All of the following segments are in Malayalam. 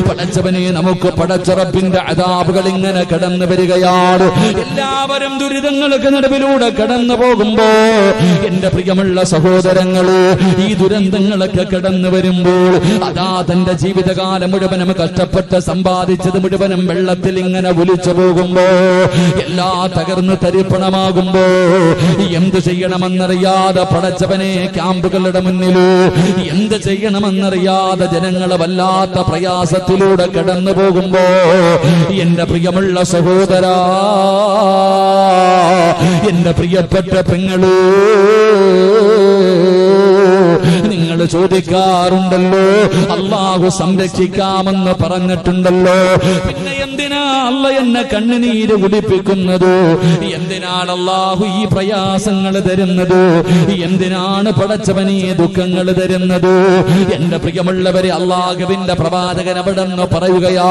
പടച്ചവനെ നമുക്ക് പടച്ചറപ്പിന്റെ അദാബുകൾ ഇങ്ങനെ കടന്നു വരികയാണ്. എല്ലാവരും ദുരിതങ്ങൾക്ക് നടുവിലൂടെ കടന്നു പോകുമ്പോ എന്റെ പ്രിയമുള്ള സഹോദരങ്ങള് ഈ ദുരന്തങ്ങളൊക്കെ കടന്നു വരുമ്പോൾ അതാ തന്റെ ജീവിതകാലം മുഴുവനും കഷ്ടപ്പെട്ട് സമ്പാദിച്ചത് മുഴുവനും വെള്ളത്തിൽ ഇങ്ങനെ ഒലിച്ചു പോകുമ്പോ എല്ലാ തകർന്ന് തരിപ്പണമാകുമ്പോ എന്ത് ചെയ്യണമെന്നറിയാതെ പടച്ചവനെ ക്യാമ്പുകളുടെ മുന്നിലോ എന്ത് ചെയ്യണമെന്നറിയാതെ ജനങ്ങളെ വല്ലാത്ത പ്രയാസത്തിലൂടെ കടന്നു പോകുമ്പോ എന്റെ പ്രിയമുള്ള സഹോദരാ, എന്റെ പ്രിയപ്പെട്ട പെങ്ങള്, നിങ്ങൾ ചോദിക്കാറുണ്ടല്ലോ അല്ലാഹു സംരക്ഷിക്കാമെന്ന് പറഞ്ഞിട്ടുണ്ടല്ലോ, പിന്നെ എന്തിനാ അല്ല എന്നെ കണ്ണുനീര് കുടിപ്പിക്കുന്നത്? എന്തിനാണ് അല്ലാഹു ഈ പ്രയാസങ്ങൾ തരുന്നത്? എന്തിനാണ് പടച്ചവനീ ദുഃഖങ്ങൾ തരുന്നത്? എന്റെ പ്രിയമുള്ളവരെ, അല്ലാഹുവിന്റെ പ്രവാചകൻ അവിടെ നിന്ന് പറയുകയാ,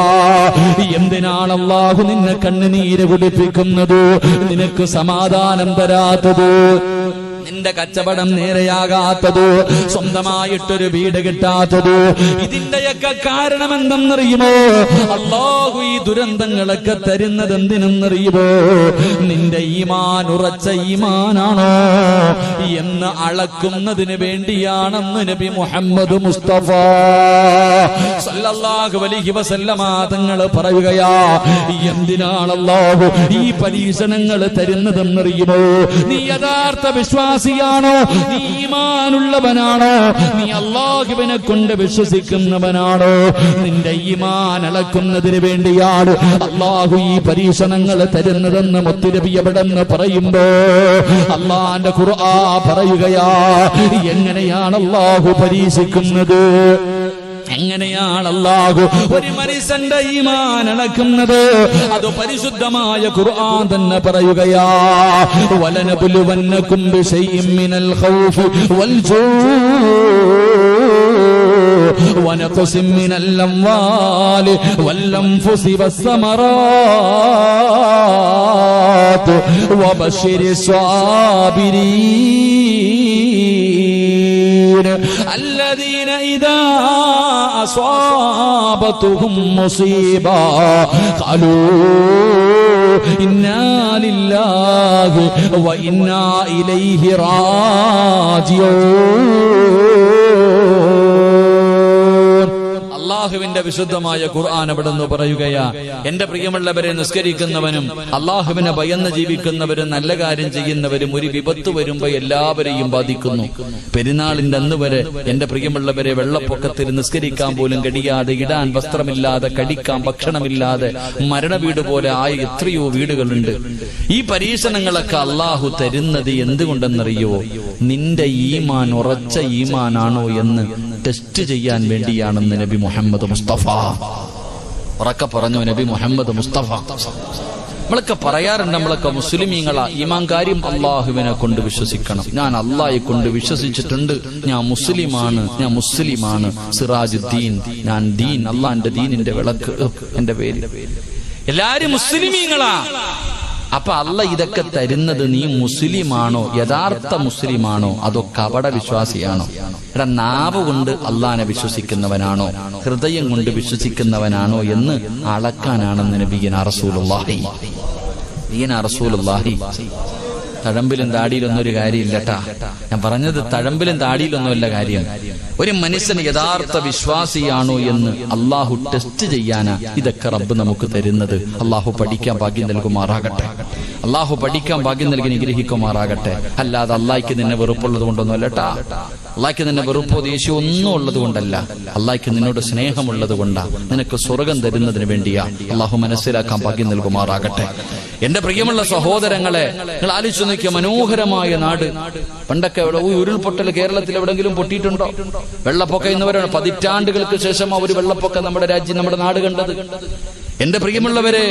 എന്തിനാണ് അല്ലാഹു നിന്നെ കണ്ണുനീര് കുടിപ്പിക്കുന്നത്? നിനക്ക് സമാധാനം തരാത്തത്, നിന്റെ കച്ചവടം നേരെയാകാത്തത്, സ്വന്തമായിട്ടൊരു വീട് കിട്ടാത്തത്, ഇതിന്റെയൊക്കെ കാരണം എന്തെന്നറിയുമോ? അല്ലാഹു ഈ ദുരന്തങ്ങളൊക്കെ തരുന്നത് എന്തിനെന്നറിയുമോ? നിന്റെ ഈമാൻ ഉറച്ച ഈമാനാണോ എന്ന് അളക്കുന്നതിന് വേണ്ടിയാണെന്ന് നബി മുഹമ്മദ് മുസ്തഫ സല്ലല്ലാഹു അലൈഹി വസല്ലമ തങ്ങൾ പറയുകയാ. എന്തിനാണ് അല്ലാഹു ഈ പരീക്ഷണങ്ങൾ തരുന്നതെന്നറിയുമോ? നീ യഥാർത്ഥ വിശ്വാസിയാണോ? നീ ഈമാനുള്ളവനാണോ? നീ അല്ലാഹുവിനെ കൊണ്ട് വിശ്വസിക്കുന്നവനാണോ? നിന്റെ ഈമാൻ അളക്കുന്നതിന് വേണ്ടിയാണ് അല്ലാഹു ഈ പരീക്ഷണങ്ങൾ തരുന്നതെന്ന് മുത്തുനബി എവിടെന്ന് പറയുമ്പോ അല്ലാഹുവിന്റെ ഖുർആൻ പറയുകയാ, എങ്ങനെയാണ് അല്ലാഹു പരീക്ഷിക്കുന്നത്? എങ്ങനെയാണ് അല്ലാഹു ഒരു മനുഷ്യന്റെ ഈമാൻ അളക്കുന്നത്? അത് പരിശുദ്ധമായ ഖുർആൻ തന്നെ പറയുകയാ, വലനബുലുവന്നകും ബിശൈഇൻ മിനൽ ഖൗഫി വൽ ജൂഇ വനഖസിൻ മിനൽ അംവാലി വൽ അൻഫുസി വസ്സമറാത്ത് വബശ്ശിരിസ് സ്വാബിരീൻ الذين إذا أصابتهم مصيبة قالوا إنا لله وإنا إليه راجعون. അല്ലാഹുവിന്റെ വിശുദ്ധമായ ഖുർആൻ അവിടെ നിന്ന് പറയുകയാ, എന്റെ പ്രിയമുള്ളവരെ, നിസ്കരിക്കുന്നവനും അല്ലാഹുവിനെ ഭയന്ന് ജീവിക്കുന്നവരും നല്ല കാര്യം ചെയ്യുന്നവരും ഒരു വിപത്ത് വരുമ്പോ എല്ലാവരെയും ബാധിക്കുന്നു. പെരുന്നാളിന്റെ അന്ന് വരെ എന്റെ പ്രിയമുള്ളവരെ, വെള്ളപ്പൊക്കത്തിൽ നിസ്കരിക്കാൻ പോലും കഴിയാതെ, ഇടാൻ വസ്ത്രമില്ലാതെ, കഴിക്കാൻ ഭക്ഷണമില്ലാതെ മരണവീട് പോലെ ആയ എത്രയോ വീടുകളുണ്ട്. ഈ പരീക്ഷണങ്ങളൊക്കെ അല്ലാഹു തരുന്നത് എന്തുകൊണ്ടെന്നറിയോ? നിന്റെ ഈമാൻ ഉറച്ച ഈമാനാണോ എന്ന് ടെസ്റ്റ് ചെയ്യാൻ വേണ്ടിയാണെന്ന് നബി മുഹമ്മദ് മുസ്തഫ ഉറക്കെ പറഞ്ഞു. നബി മുഹമ്മദ് മുസ്തഫ നമ്മളൊക്കെ പറയാറുണ്ട്, നമ്മളൊക്കെ മുസ്ലിമീങ്ങളാ, ഈമാൻ കാര്യം അള്ളാഹുവിനെ കൊണ്ട് വിശ്വസിക്കണം. ഞാൻ അള്ളാഹെ കൊണ്ട് വിശ്വസിച്ചിട്ടുണ്ട്, ഞാൻ മുസ്ലിമാണ്, ഞാൻ മുസ്ലിമാണ്, സിറാജുദ്ദീൻ, ഞാൻ ദീൻ, അള്ളാന്റെ ദീനിന്റെ വിളക്ക് എന്റെ പേര്. എല്ലാരും മുസ്ലിമീങ്ങളാ. അപ്പൊ അല്ല ഇതൊക്കെ തരുന്നത് നീ മുസ്ലിമാണോ, യഥാർത്ഥ മുസ്ലിമാണോ, അതോ കപട വിശ്വാസിയാണോ? എടാ, നാവ് കൊണ്ട് അള്ളാനെ വിശ്വസിക്കുന്നവനാണോ, ഹൃദയം കൊണ്ട് വിശ്വസിക്കുന്നവനാണോ എന്ന് അളക്കാനാണെന്ന് നബിയനാ റസൂലുള്ളാഹി. തഴമ്പിലും താടിയിലൊന്നും ഒരു കാര്യമില്ലട്ടാ. ഞാൻ പറഞ്ഞത് തഴമ്പിലും താടിയിലൊന്നുമല്ല കാര്യം. ഒരു മനുഷ്യന് യഥാർത്ഥ വിശ്വാസിയാണോ എന്ന് അള്ളാഹു ടെസ്റ്റ് ചെയ്യാനാ ഇതൊക്കെ റബ്ബ് നമുക്ക് തരുന്നത്. അള്ളാഹു പഠിക്കാൻ ഭാഗ്യം നൽകുമാറാകട്ടെ. അള്ളാഹു പഠിക്കാൻ ഭാഗ്യം നൽകി നിഗ്രഹിക്കുമാറാകട്ടെ. അല്ലാതെ അള്ളാഹിക്ക് നിന്നെ വെറുപ്പുള്ളത് കൊണ്ടൊന്നും അല്ലട്ടാ. അള്ളാഹിക്ക് നിന്നെ വെറുപ്പോ ദേഷ്യം ഒന്നും ഉള്ളത് കൊണ്ടല്ല. അള്ളാഹിക്ക് നിന്നോട് സ്നേഹമുള്ളത് കൊണ്ടാ, നിനക്ക് സ്വർഗം തരുന്നതിന് വേണ്ടിയാ. അള്ളാഹു മനസ്സിലാക്കാൻ ഭാഗ്യം നൽകുമാറാകട്ടെ. എന്റെ പ്രിയമുള്ള സഹോദരങ്ങളെ, നിങ്ങൾ ആലോചിച്ചു നോക്കിയ മനോഹരമായ നാട്. പണ്ടൊക്കെ ഉരുൾപൊട്ടൽ കേരളത്തിൽ എവിടെങ്കിലും പൊട്ടിയിട്ടുണ്ടോ? വെള്ളപ്പൊക്കം എന്നവരാണ് പതിറ്റാണ്ടുകൾക്ക് ശേഷം ആ ഒരു വെള്ളപ്പൊക്കം നമ്മുടെ രാജ്യം, നമ്മുടെ നാട് കണ്ടത്. എന്റെ പ്രിയമുള്ളവരെ,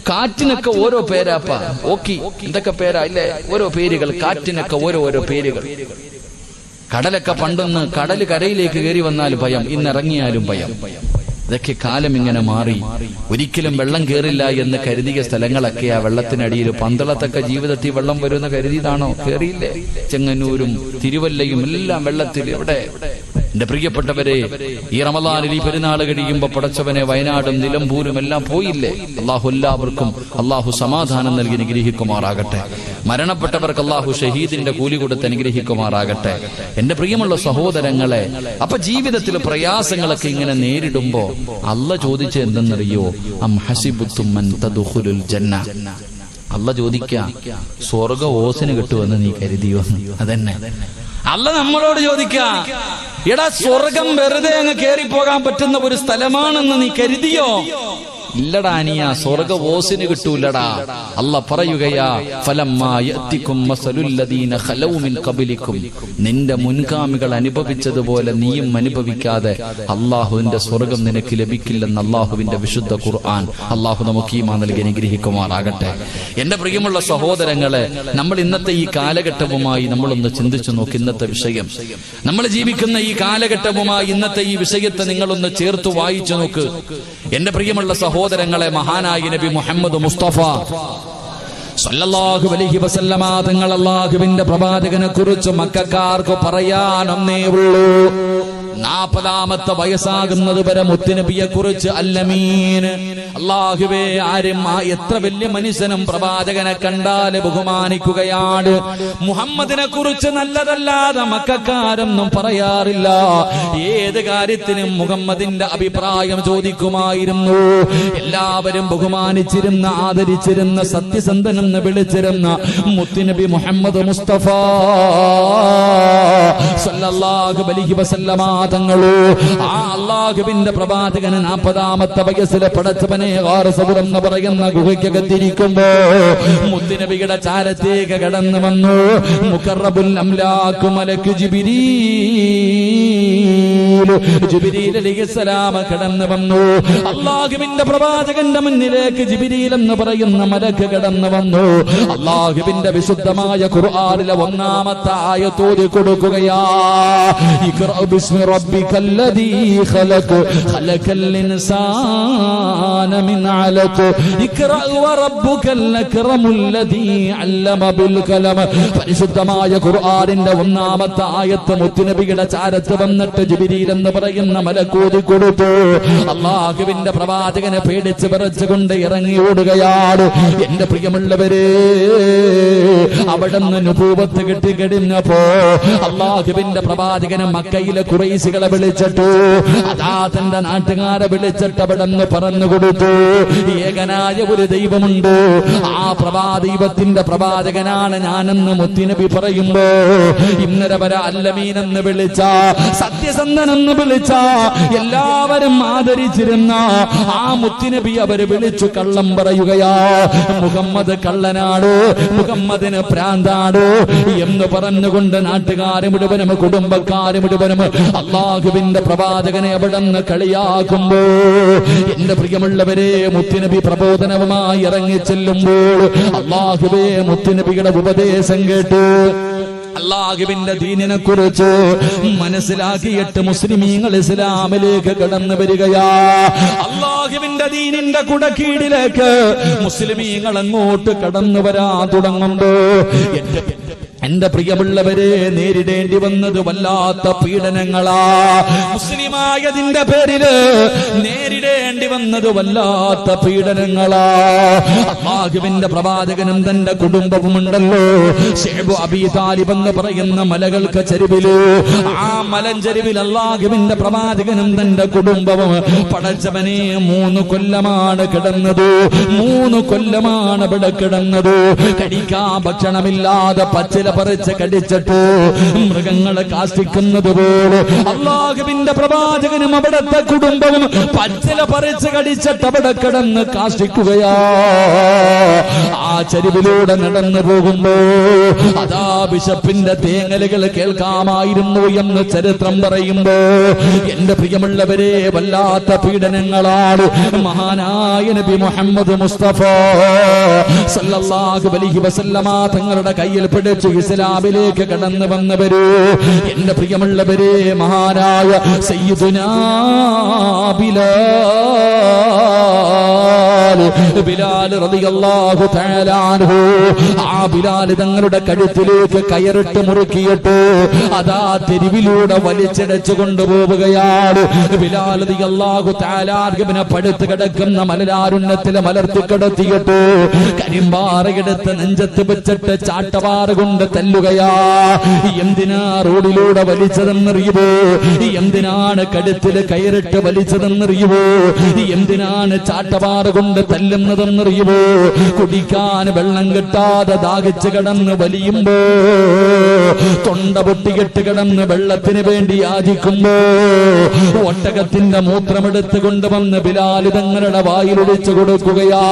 കാറ്റിനൊക്കെ ഓരോ പേരാപ്പ. ഓക്കി എന്തൊക്കെ പേരാ ഇല്ലേ? ഓരോ പേരുകൾ. കാറ്റിനൊക്കെ ഓരോരോ പേരുകൾ. കടലൊക്കെ പണ്ടൊന്ന് കടല് കരയിലേക്ക് കയറി വന്നാൽ ഭയം, ഇന്നിറങ്ങിയാലും ഭയം. ഇതൊക്കെ കാലം ഇങ്ങനെ മാറി. ഒരിക്കലും വെള്ളം കയറില്ല എന്ന് കരുതിയ സ്ഥലങ്ങളൊക്കെ ആ വെള്ളത്തിനടിയിൽ. പന്തളത്തൊക്കെ ജീവിതത്തിൽ വെള്ളം വരുമെന്ന് കരുതിയതാണോ? കയറിയില്ലേ? ചെങ്ങന്നൂരും തിരുവല്ലയും എല്ലാം വെള്ളത്തിൽ. എവിടെ എന്റെ പ്രിയപ്പെട്ടവരെ, ഈ റമദാനിൽ ഈ പെരുന്നാൾ കഴിയുമ്പോ പടച്ചവനെ വയനാടും നിലമ്പൂരും എല്ലാം പോയില്ലേ? അള്ളാഹു എല്ലാവർക്കും അള്ളാഹു സമാധാനം നൽകി അനുഗ്രഹിക്കുമാറാകട്ടെ. മരണപ്പെട്ടവർക്ക് അള്ളാഹു ഷഹീദിന്റെ കൂലി കൊടുത്ത് അനുഗ്രഹിക്കുമാറാകട്ടെ. എന്റെ പ്രിയമുള്ള സഹോദരങ്ങളെ, അപ്പൊ ജീവിതത്തിൽ പ്രയാസങ്ങളൊക്കെ ഇങ്ങനെ നേരിടുമ്പോ അള്ളാഹ് ചോദിച്ച എന്തെന്നറിയോ? അം ഹസിബുത്തും അൻ തദ്ഖുലുൽ ജന്ന. അള്ളാഹ് ചോദിക്കാ, സ്വർഗ ഓസിന് കിട്ടുമെന്ന് നീ കരുതിയോ? അതന്നെ അള്ളാഹ് നമ്മളോട് ചോദിക്കാ, എടാ സ്വർഗം വെറുതെ അങ്ങ് കേറിപ്പോകാൻ പറ്റുന്ന ഒരു സ്ഥലമാണെന്ന് നീ കരുതിയോ? ഇല്ലടാ അനിയ, സ്വർഗ ഓസിന് കിട്ടൂലടാ. അല്ലാഹ് പറയുകയാ, ഫലമ്മാ യഅതികും മസലുല്ലദീന ഖലൗ മിൻ ഖബലികും. നിന്റെ മുൻഗാമികൾ അനുഭവിച്ചതുപോലെ നീയും അനുഭവിക്കാതെ അല്ലാഹുവിന്റെ സ്വർഗം നിനക്ക് ലഭിക്കില്ലെന്ന് അല്ലാഹുവിന്റെ വിശുദ്ധ ഖുർആൻ. അല്ലാഹു നമുക്ക് ഈമാൻ നൽകി അനുഗ്രഹിക്കുമാറാകട്ടെ. എന്റെ പ്രിയമുള്ള സഹോദരങ്ങളെ, നമ്മൾ ഇന്നത്തെ ഈ കാലഘട്ടവുമായി നമ്മളൊന്ന് ചിന്തിച്ചു നോക്ക്. ഇന്നത്തെ വിഷയം, നമ്മൾ ജീവിക്കുന്ന ഈ കാലഘട്ടവുമായി ഇന്നത്തെ ഈ വിഷയത്തെ നിങ്ങളൊന്ന് ചേർത്ത് വായിച്ചു നോക്ക്. എന്റെ പ്രിയമുള്ള സഹോദരങ്ങളെ, മഹാനായ നബി മുഹമ്മദ് മുസ്തഫ സല്ലല്ലാഹു അലൈഹി വസല്ലമ തങ്ങൾ അല്ലാഹുവിന്റെ പ്രവാചകനെ കുറിച്ച് മക്കക്കാർക്ക് പറയാനൊന്നേ ഉള്ളൂ. 40ാമത്തെ വയസ്സാകുന്നത് വരെ മുത്തുനബിയെ കുറിച്ച് അല്ലമീൻ, അല്ലാഹുവേ, ആരും എത്ര വലിയ മനുഷ്യനും പ്രവാചകനെ കണ്ടാല് ബഹുമാനിക്കുകയാണ്. മുഹമ്മദിനെ കുറിച്ച് നല്ലതല്ലാതെ മക്കക്കാരൊന്നും പറയാറില്ല. ഏത് കാര്യത്തിനും മുഹമ്മദിന്റെ അഭിപ്രായം ചോദിക്കുമായിരുന്നു. എല്ലാവരും ബഹുമാനിച്ചിരുന്ന, ആദരിച്ചിരുന്ന, സത്യസന്ധനെന്ന് വിളിച്ചിരുന്ന മുത്തുനബി മുഹമ്മദ് മുസ്തഫ സല്ലല്ലാഹു അലൈഹി വസല്ലമ തങ്ങളോ ആ അല്ലാഹുവിന്റെ പ്രവാചകന് 40ാമത്തെ വയസ്സിലെ പടച്ചവനെ ഗാറസബുർ എന്ന് പറയുന്ന ഗുഹയ്ക്കകത്തിരിക്കുമ്പോ മുത്തുനബിയുടെ ചാരത്തേക്ക് കടന്നു വന്നു മുഖറബുൽ അംലാഖു മലക്ക് ജിബ്രീൽ അലൈഹിസ്സലാം കടന്നു വന്നു. അല്ലാഹുവിന്റെ പ്രവാചകന്റെ മുന്നിലേക്ക് ജിബ്രീൽ എന്ന് പറയുന്ന മലക്ക് കടന്നു വന്നു. അല്ലാഹുവിന്റെ വിശുദ്ധമായ ഖുർആനിലെ 1ാമത്തെ ആയത്ത് ഓതി കൊടുക്കുകയാ, ഇഖ്റ ബിസ്മി റബ്ബിക്കൽ ലദീ ഖലഖ് ഖലഖൽ ഇൻസാന മിൻ അലഖ് ഇഖ്റ വറബ്ബുക്കൽ അക്റമുൽ ലദീ അല്ലമ ബിൽ ഖലം. പരിശുദ്ധമായ ഖുർആനിന്റെ 1ാമത്തെ ആയത്ത് മുത്തുനബിയുടെ ചാരത്ത് വന്നിട്ട് ജിബ്രീൽ എന്ന് പറയുന്ന മലക്ക് ഓതി കൊടുത്തു. അല്ലാഹുവിന്റെ പ്രവാചകനെ പേടിച്ച് വിറച്ചുകൊണ്ട് ഇറങ്ങി ഓടുകയാണ്. എന്റെ പ്രിയമുള്ളവരെ, അവിടുന്ന് നുബൂവത്ത് കിട്ടിക്കഴിഞ്ഞപ്പോ അല്ലാഹുവിന്റെ പ്രവാചകനെ മക്കയിലെ ഖുറൈശികളെ വിളിച്ചിട്ടു, അതാ തന്റെ നാട്ടുകാരെ വിളിച്ചിട്ട് അവിടുന്ന് പറഞ്ഞു കൊടുത്തു, ഏകനായ ഒരു ദൈവമുണ്ട്, ആ ദൈവത്തിന്റെ പ്രവാചകനാണ് ഞാനെന്ന് മുത്തുനബി പറയുമ്പോ ഇന്നലെ വരെ അല്ലമീൻ എന്ന് വിളിച്ച, സത്യസന്ധനെന്ന് വിളിച്ച, എല്ലാവരും ആദരിച്ചിരുന്ന ആ മുത്തുനബി അവര് വിളിച്ചു കള്ളം പറയുകയാ. മുഹമ്മദ് കള്ളനാടോ, മുഹമ്മദിന് പ്രാന്താടോ എന്ന് പറഞ്ഞുകൊണ്ട് നാട്ടുകാരെ മുഴുവനും കുടുംബക്കാരെ മുഴുവനും അല്ലാഹുവിന്റെ പ്രവാചകനെ അവിടുന്ന് കളിയാക്കുമ്പോ എന്റെ പ്രിയമുള്ളവരെ, മുത്തുനബി പ്രബോധനവുമായി ഇറങ്ങി ചെല്ലുമ്പോൾ അല്ലാഹുവേ മുത്തുനബിയുടെ ഉപദേശം കേട്ടു അല്ലാഹുവിന്റെ ദീനിനെ കുറിച്ച് മനസ്സിലാക്കിയിട്ട് മുസ്ലിമീങ്ങൾ ഇസ്ലാമിലേക്ക് കടന്നു വരികയാ. അല്ലാഹുവിന്റെ ദീനിന്റെ കുടക്കീഴിലേക്ക് മുസ്ലിമീങ്ങൾ അങ്ങോട്ട് കടന്നു വരാൻ തുടങ്ങുമ്പോ എന്റെ പ്രിയമുള്ളവരെ, നേരിടേണ്ടി വന്നത് വല്ലാത്ത പീഡനങ്ങളാ. മുസ്ലിമായതിന്റെ പേരില് നേരിടേണ്ടി വന്നത് വല്ലാത്ത പീഡനങ്ങളാ. അല്ലാഹുവിന്റെ പ്രവാചകനും തന്റെ കുടുംബവുമുണ്ടല്ലോ, ശൈബ് അബീ താലിബ് എന്ന് പറയുന്ന മലകൾക്ക് ചരിവില്, ആ മലഞ്ചരിവിൽ അല്ലാഹുവിന്റെ പ്രവാചകനും തന്റെ കുടുംബവും പടച്ചവനെ 3 കൊല്ലമാണ് കിടന്നത്. 3 കൊല്ലമാണ് ഇവിടെ കിടന്നത്. കഴിക്കാൻ ഭക്ഷണമില്ലാതെ പച്ചില പറിച്ച് കടിച്ചിട്ട് മൃഗങ്ങളെ കാഷ്ടിക്കുന്നത് പോലെ അല്ലാഹുവിന്റെ പ്രവാചകനും അവിടുത്തെ കുടുംബവും പച്ചില പറിച്ച് കടിച്ചിട്ട് അവിടെ കിടന്ന് കാഷ്ടിക്കുകയാ. ആ ചരിവിലൂടെ നടന്നു പോകുമ്പോ അതാ ബിഷപ്പിന്റെ തേങ്ങലുകൾ കേൾക്കാമായിരുന്നു എന്ന് ചരിത്രം പറയുമ്പോ എന്റെ പ്രിയമുള്ളവരെ, വല്ലാത്ത പീഡനങ്ങളാണ് മഹാനായ നബി മുഹമ്മദ് മുസ്തഫ സല്ലല്ലാഹു അലൈഹി വസല്ലമ തങ്ങളുടെ കയ്യിൽ പിടിച്ചു ഇസ്ലാമിലേക്ക് കടന്നു വന്നവര്. എന്റെ പ്രിയമുള്ളവരെ, മഹാനായ സയ്യിദുനാ ബിലാൽ ബിലാൽ റളിയല്ലാഹു തആല അൻഹു ആ ബിലാൽ തങ്ങളുടെ കഴുത്തിലേക്ക് കയറിട്ട് മുറുക്കിയിട്ട് അതാ തെരുവിലൂടെ വലിച്ചിടച്ചു കൊണ്ടുപോവുകയാണ്. ബിലാൽ റളിയല്ലാഹു തആല അൻഹുവിനെ പടുത്ത് കിടക്കുന്ന മലരാരുണ്യത്തിലെ മലർത്തി കിടത്തിയിട്ട് കരിമ്പാറയെടുത്ത് നെഞ്ചത്ത് വെച്ചിട്ട് ചാട്ടവാറ കൊണ്ട് തല്ലുകയാ. എന്തിനാ റോഡിലൂടെ വലിച്ചതെന്നറിയുമോ? എന്തിനാണ് കഴുത്തില് കയറിട്ട് വലിച്ചതെന്നറിയുമോ? എന്തിനാണ് ചാട്ടവാറ കൊണ്ട് തല്ലുന്നതെന്നറിയുമോ? കുടിക്കാൻ വെള്ളം കിട്ടാതെ ദാഹിച്ച് കിടന്ന് വലിയുമ്പോ, തൊണ്ട പൊട്ടികെട്ട് കിടന്ന് വെള്ളത്തിന് വേണ്ടി യാചിക്കുമ്പോ, ഒട്ടകത്തിന്റെ മൂത്രമെടുത്ത് കൊണ്ടുവന്ന് ബിലാൽ തങ്ങളുടെ വായിലൊഴിച്ചു കൊടുക്കുകയാ.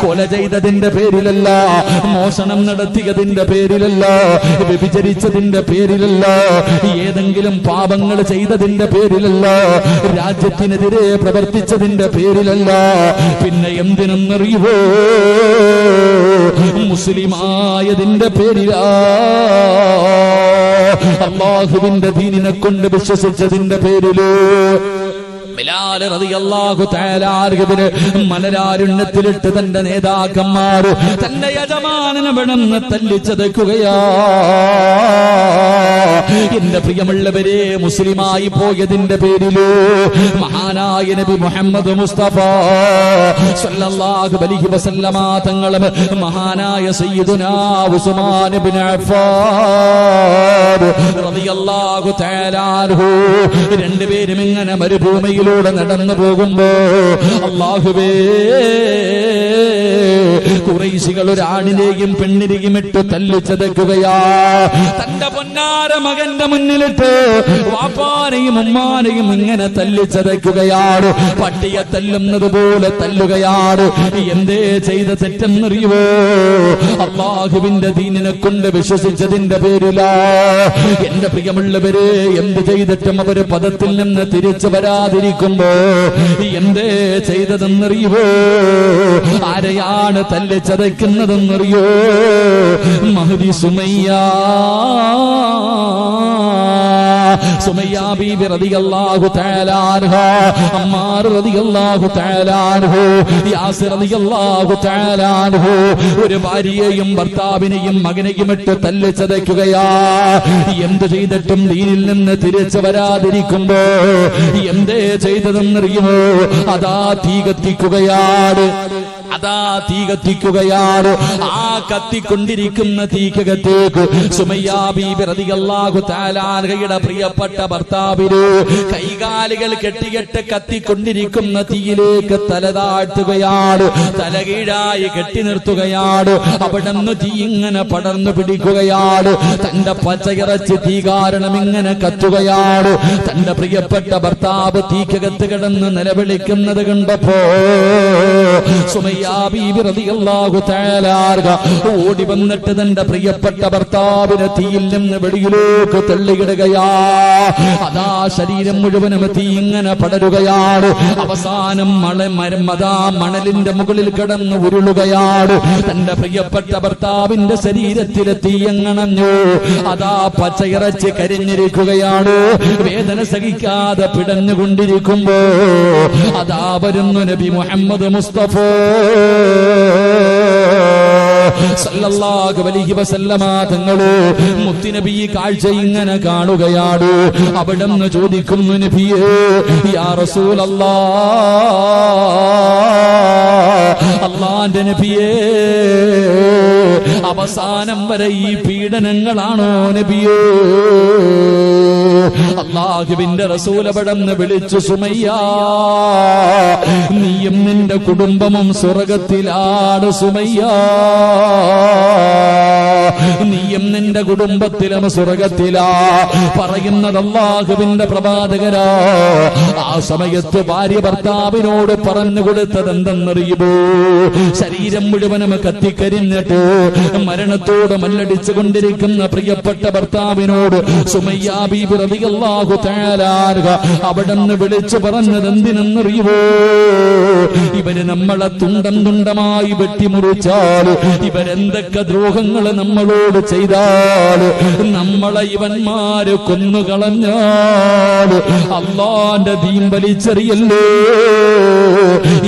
കൊല ചെയ്തതിന്റെ പേരിലല്ല, മോഷണം നടത്തിയതിന്റെ പേരിലല്ല, വ്യഭിചരിച്ചതിന്റെ പേരിലല്ല, ഏതെങ്കിലും പാപങ്ങൾ ചെയ്തതിന്റെ പേരിലല്ല, രാജ്യത്തിനെതിരെ പ്രവർത്തിച്ചതിന്റെ പേരിലല്ല. പിന്നെ എന്തിനെന്നറിയുവോ? മുസ്ലിമായതിന്റെ പേരിലാ. അല്ലാഹുവിന്റെ ദീനിനെ കൊണ്ട് വിശ്വസിച്ചതിന്റെ പേരിലോ. ബിലാൽ റളിയല്ലാഹു തആല അൻഹുവിനെ മലരാരുണ്യത്തിലിട്ട് തന്റെ നേതാക്കന്മാർ തന്റെ യജമാനനെ വിടന്ന് തല്ലിച്ചതയ്ക്കുകയാ. എന്റെ പ്രിയമുള്ളവരെ, മുസ്ലിമായി പോയതിന്റെ പേരിലോ മഹാനായ നബി മുഹമ്മദ് മുസ്തഫ സല്ലല്ലാഹു അലൈഹി വസല്ലമ തങ്ങളും മഹാനായ സയ്യിദുനാ ഉസ്മാൻ ഇബ്നു അഫ്ഫാൻ റളിയല്ലാഹു തആല അൻഹു രണ്ടുപേരും ഇങ്ങനെ മരുഭൂമിയിൽ നടന്നു പോകുമ്പോ അല്ലാഹുവേ, ഖുറൈശികൾ ഒരാണിനെയും പെണ്ണിനെയും ഇട്ട് തല്ലിച്ചതയ്ക്കുകയാ. തന്റെ പൊന്നാര മകന്റെ മുന്നിലിട്ട് വാപ്പാനെയും ഉമ്മാനെയും ഇങ്ങനെ തല്ലിച്ചതയ്ക്കുകയാണ്. പട്ടിയെ തല്ലുന്നത് പോലെ തല്ലുകയാണ്. എന്തേ ചെയ്ത തെറ്റെന്നറിയുവോ? അല്ലാഹുവിന്റെ ദീനിനെ കൊണ്ട് വിശ്വസിച്ചതിന്റെ പേരിലാ. എന്റെ പ്രിയമുള്ളവരെ, എന്ത് ചെയ്തിട്ടും അവര് പദത്തിൽ നിന്ന് തിരിച്ചു വരാതിരിക്കുമ്പോ എന്തേ ചെയ്തതെന്നറിയുവോ? ആരെയാണ് തല്ലിച്ചതയ്ക്കുന്നതെന്നറിയോ? മഹ്ദി സുമയ്യ ബീബി റളിയല്ലാഹു തആല അൻഹാ, അമ്മാർ റളിയല്ലാഹു തആല അൻഹു, യാസിർ റളിയല്ലാഹു തആല അൻഹു ഒരു ഭാര്യയെയും ഭർത്താവിനെയും മകനെയും ഇട്ട് തല്ലിച്ചതയ്ക്കുകയാ. എന്ത് ചെയ്തിട്ടും ദീനിൽ നിന്ന് തിരിച്ചു വരാതിരിക്കുമ്പോ എന്തേ ചെയ്തതെന്നറിയുമോ? അതാ തീ കത്തിക്കുകയാണ്. ആ കത്തിക്കൊണ്ടിരിക്കുന്ന തീക്കകത്തേക്ക് സുമയ്യ ബീബി റളിയല്ലാഹു തആല അൻഹയുടെ പ്രിയപ്പെട്ട ഭർത്താവിന് കൈകാലുകൾ കെട്ടികെട്ട് കത്തിക്കൊണ്ടിരിക്കുന്ന തീയിലേക്ക് തല താഴ്ത്തുകയാണ്. തലകീഴായി കെട്ടി നിർത്തുകയാണ്. അവിടെ നിന്ന് തീ ഇങ്ങനെ പടർന്നു പിടിക്കുകയാണ്. തന്റെ പച്ചയിറച്ചി തീ കാരണം ഇങ്ങനെ കത്തുകയാണ്. തന്റെ പ്രിയപ്പെട്ട ഭർത്താവ് തീക്കകത്ത് കിടന്ന് നിലവിളിക്കുന്നത് കണ്ടപ്പോ സുമയ്യ ബീബി റളിയല്ലാഹു തആല അൻഹ ഓടി വന്നിട്ട് തന്റെ പ്രിയപ്പെട്ട ഭർത്താവിനെ തീയിൽ നിന്ന് വെളിയിലേക്ക് തള്ളിയിടുകയാ. അതാ ശരീരം മുഴുവനും തീ ഇങ്ങനെ പടരുകയാണ്. അവസാനം മണലിന്റെ മുകളിൽ കിടന്ന് ഉരുളുകയാണ്. തന്റെ പ്രിയപ്പെട്ട ഭർത്താവിന്റെ ശരീരത്തിലെ തീയങ്ങണഞ്ഞു. അതാ പച്ചയിറച്ചി കരിഞ്ഞിരിക്കുകയാണ്. വേദന സഹിക്കാതെ പിടഞ്ഞുകൊണ്ടിരിക്കുമ്പോ അതാ വരുന്നു നബി മുഹമ്മദ് മുസ്തഫ സല്ലല്ലാഹു അലൈഹി വസല്ലമ തങ്ങള് മുത്തുനബി കാഴ്ച ഇങ്ങനെ കാണുകയാണ്. അവിടുന്ന് ചോദിക്കുന്നു, നബിയേ, യാ റസൂലല്ലാഹ്, അല്ലാഹുവിന്റെ നബിയേ, അവസാനം വരെ ഈ പീഡനങ്ങളാണോ നബിയേ? അല്ലാഹുവിന്റെ റസൂൽ അവിടുന്ന് വിളിച്ചു, സുമയ്യ, നീയും നിന്റെ കുടുംബവും സ്വർഗത്തിലാണ്. സുമയ്യ, നീയും നിന്റെ കുടുംബത്തിലും സ്വർഗത്തിലാ. പറയുന്നത് അല്ലാഹുവിന്റെ പ്രവാചകരാ. ആ സമയത്ത് ഭാര്യ ഭർത്താവിനോട് പറഞ്ഞു കൊടുത്തത് എന്തെന്നറിയുമോ? ശരീരം മുഴുവനും കത്തിക്കരിഞ്ഞിട്ട് മരണത്തോട് മല്ലടിച്ചു കൊണ്ടിരിക്കുന്ന പ്രിയപ്പെട്ട ഭർത്താവിനോട് സുമയ്യ ബീബി റളിയല്ലാഹു തആല അൻഹ അവിടുന്ന് വിളിച്ചു പറഞ്ഞത് എന്തിനെന്നറിയുമോ? ഇവര് നമ്മളെ തുണ്ടം തുണ്ടമായി വെട്ടിമുറിച്ചാൽ, ഇവരെന്തൊക്കെ ദ്രോഹങ്ങൾ നമ്മളോട് ചെയ്താൽ, നമ്മളെ ഇവന്മാര് കൊന്നുകളഞ്ഞാൽ അല്ലാഹുവിന്റെ ദീൻ വലിച്ചെറിയല്ലേ?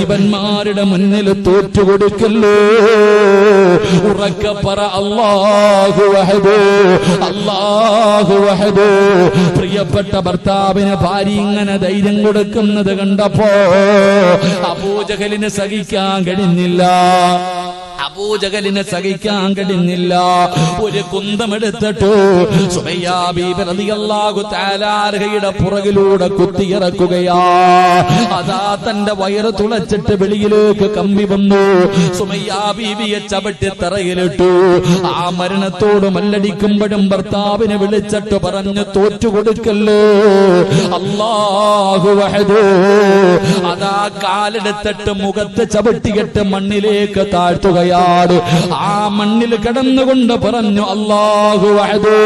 ഇവന്മാരുടെ മുന്നിൽ തോറ്റുകൊടുക്കല്ലോ. ഉറക്കെ പറ അല്ലാഹു വഹദ്, അല്ലാഹു വഹദ്. പ്രിയപ്പെട്ട ഭർത്താവിന് ഭാര്യ ഇങ്ങനെ ധൈര്യം കൊടുക്കുന്നത് കണ്ടപ്പോ അബൂജഹലിന് സഹിക്കാൻ കഴിഞ്ഞില്ല. അബൂജഹലിനെ സഹിക്കാൻ കഴിഞ്ഞില്ല. ഒരു കുന്തമെടുത്തിട്ട് സുമയ്യ ബീബി റളിയല്ലാഹു തആല അൻഹയുടെ പുറകിലൂടെ കുത്തിയിറക്കുകയാ. അതാ തന്റെ വയറ് തുളച്ചിട്ട് വെളിയിലേക്ക് കമ്പി വന്നു. സുമയ്യ ബീബിയെ ചവിട്ടി തറയിലിട്ടു. ആ മരണത്തോട് മല്ലടിക്കുമ്പോഴും ഭർത്താവിനെ വിളിച്ചിട്ട് പറഞ്ഞു, തോറ്റുകൊടുക്കല്ലോ, അല്ലാഹു വഹദ്. അതാ കാലെടുത്തിട്ട് മുഖത്ത് ചവിട്ടിയിട്ട് മണ്ണിലേക്ക് താഴ്ത്തുകയാ. ആ മണ്ണിൽ കിടന്നുകൊണ്ട് പറഞ്ഞു, അല്ലാഹു വഹദ്.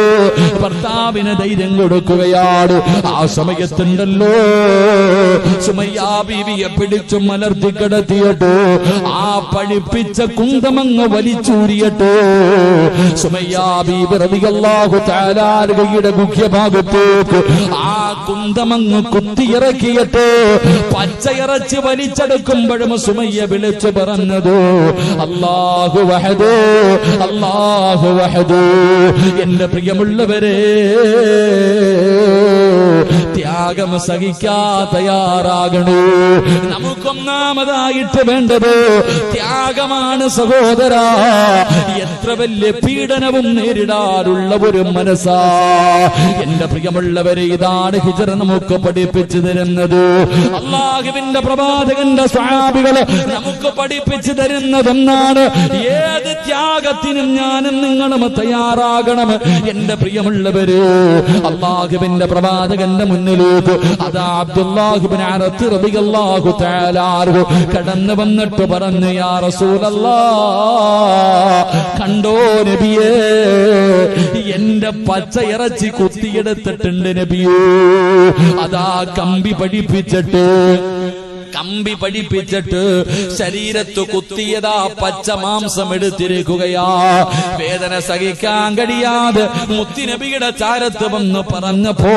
ഭർത്താവിന് ധൈര്യം കൊടുക്കുകയാണ്. ആ സമയത്തുണ്ടല്ലോ സുമയ്യ ബീവിയെ പിടിച്ചു മലർത്തി കിടത്തിയിട്ട് ആ പഴിപ്പിച്ച കുന്തമങ്ങ് വലിച്ചൂരിയിട്ട് സുമയ്യ ബീബി റളിയല്ലാഹു തആല അൻഹയുടെ മുഖ്യഭാഗത്തേക്ക് ആ കുന്തമങ്ങ് കുത്തിയിറക്കിയിട്ട് പച്ചയിറച്ചി വലിച്ചെടുക്കുമ്പോഴും സുമയ്യ വിളിച്ചു പറഞ്ഞത്, അല്ലാഹു വഹദ്, അല്ലാഹു വഹദ്. എന്റെ പ്രിയമുള്ളവരെ, ത്യാഗം സഹിക്കാ തയ്യാറാകണോ? നമുക്കൊന്നാമതായിട്ട് വേണ്ടത് ത്യാഗമാണ് സഹോദരാ. എത്ര വലിയ പീഡനവും നേരിടാനുള്ള ഒരു മനസ്സാ. എന്റെ പ്രിയമുള്ളവരെ, ഇതാണ് ഹിജ്റ നമുക്ക് പഠിപ്പിച്ചു തരുന്നത്. അല്ലാഹുവിന്റെ പ്രവാചകന്റെ സ്വഹാബികള് നമുക്ക് പഠിപ്പിച്ചു തരുന്നതെന്നാണ്. ഏത് ത്യാഗത്തിനും ഞാനും നിങ്ങളും തയ്യാറാകണം. എന്റെ പ്രിയമുള്ളവര്, അല്ലാഹുവിന്റെ പ്രവാചകന്റെ മുന്നിലേക്ക് അതാ അബ്ദുല്ലാഹ് ഇബ്നു അനസ് റളിയല്ലാഹു തആല അൻഹു കടന്നു വന്നിട്ട് പറഞ്ഞു, യാ റസൂലല്ലാഹ്, കണ്ടോ നബിയേ, എന്റെ പച്ച ഇറച്ചി കുത്തിയെടുത്തിട്ടുണ്ട് നബിയേ. അതാ കമ്പി പഠിപ്പിച്ചിട്ട് ശരീരത്ത് കുത്തിയതാ പച്ച മാംസം എടുത്തിരിക്കുകയാ. വേദന സഹിക്കാൻ കഴിയാതെ മുത്തുനബിയുടെ ചാരത്ത് വന്ന് പറഞ്ഞപ്പോ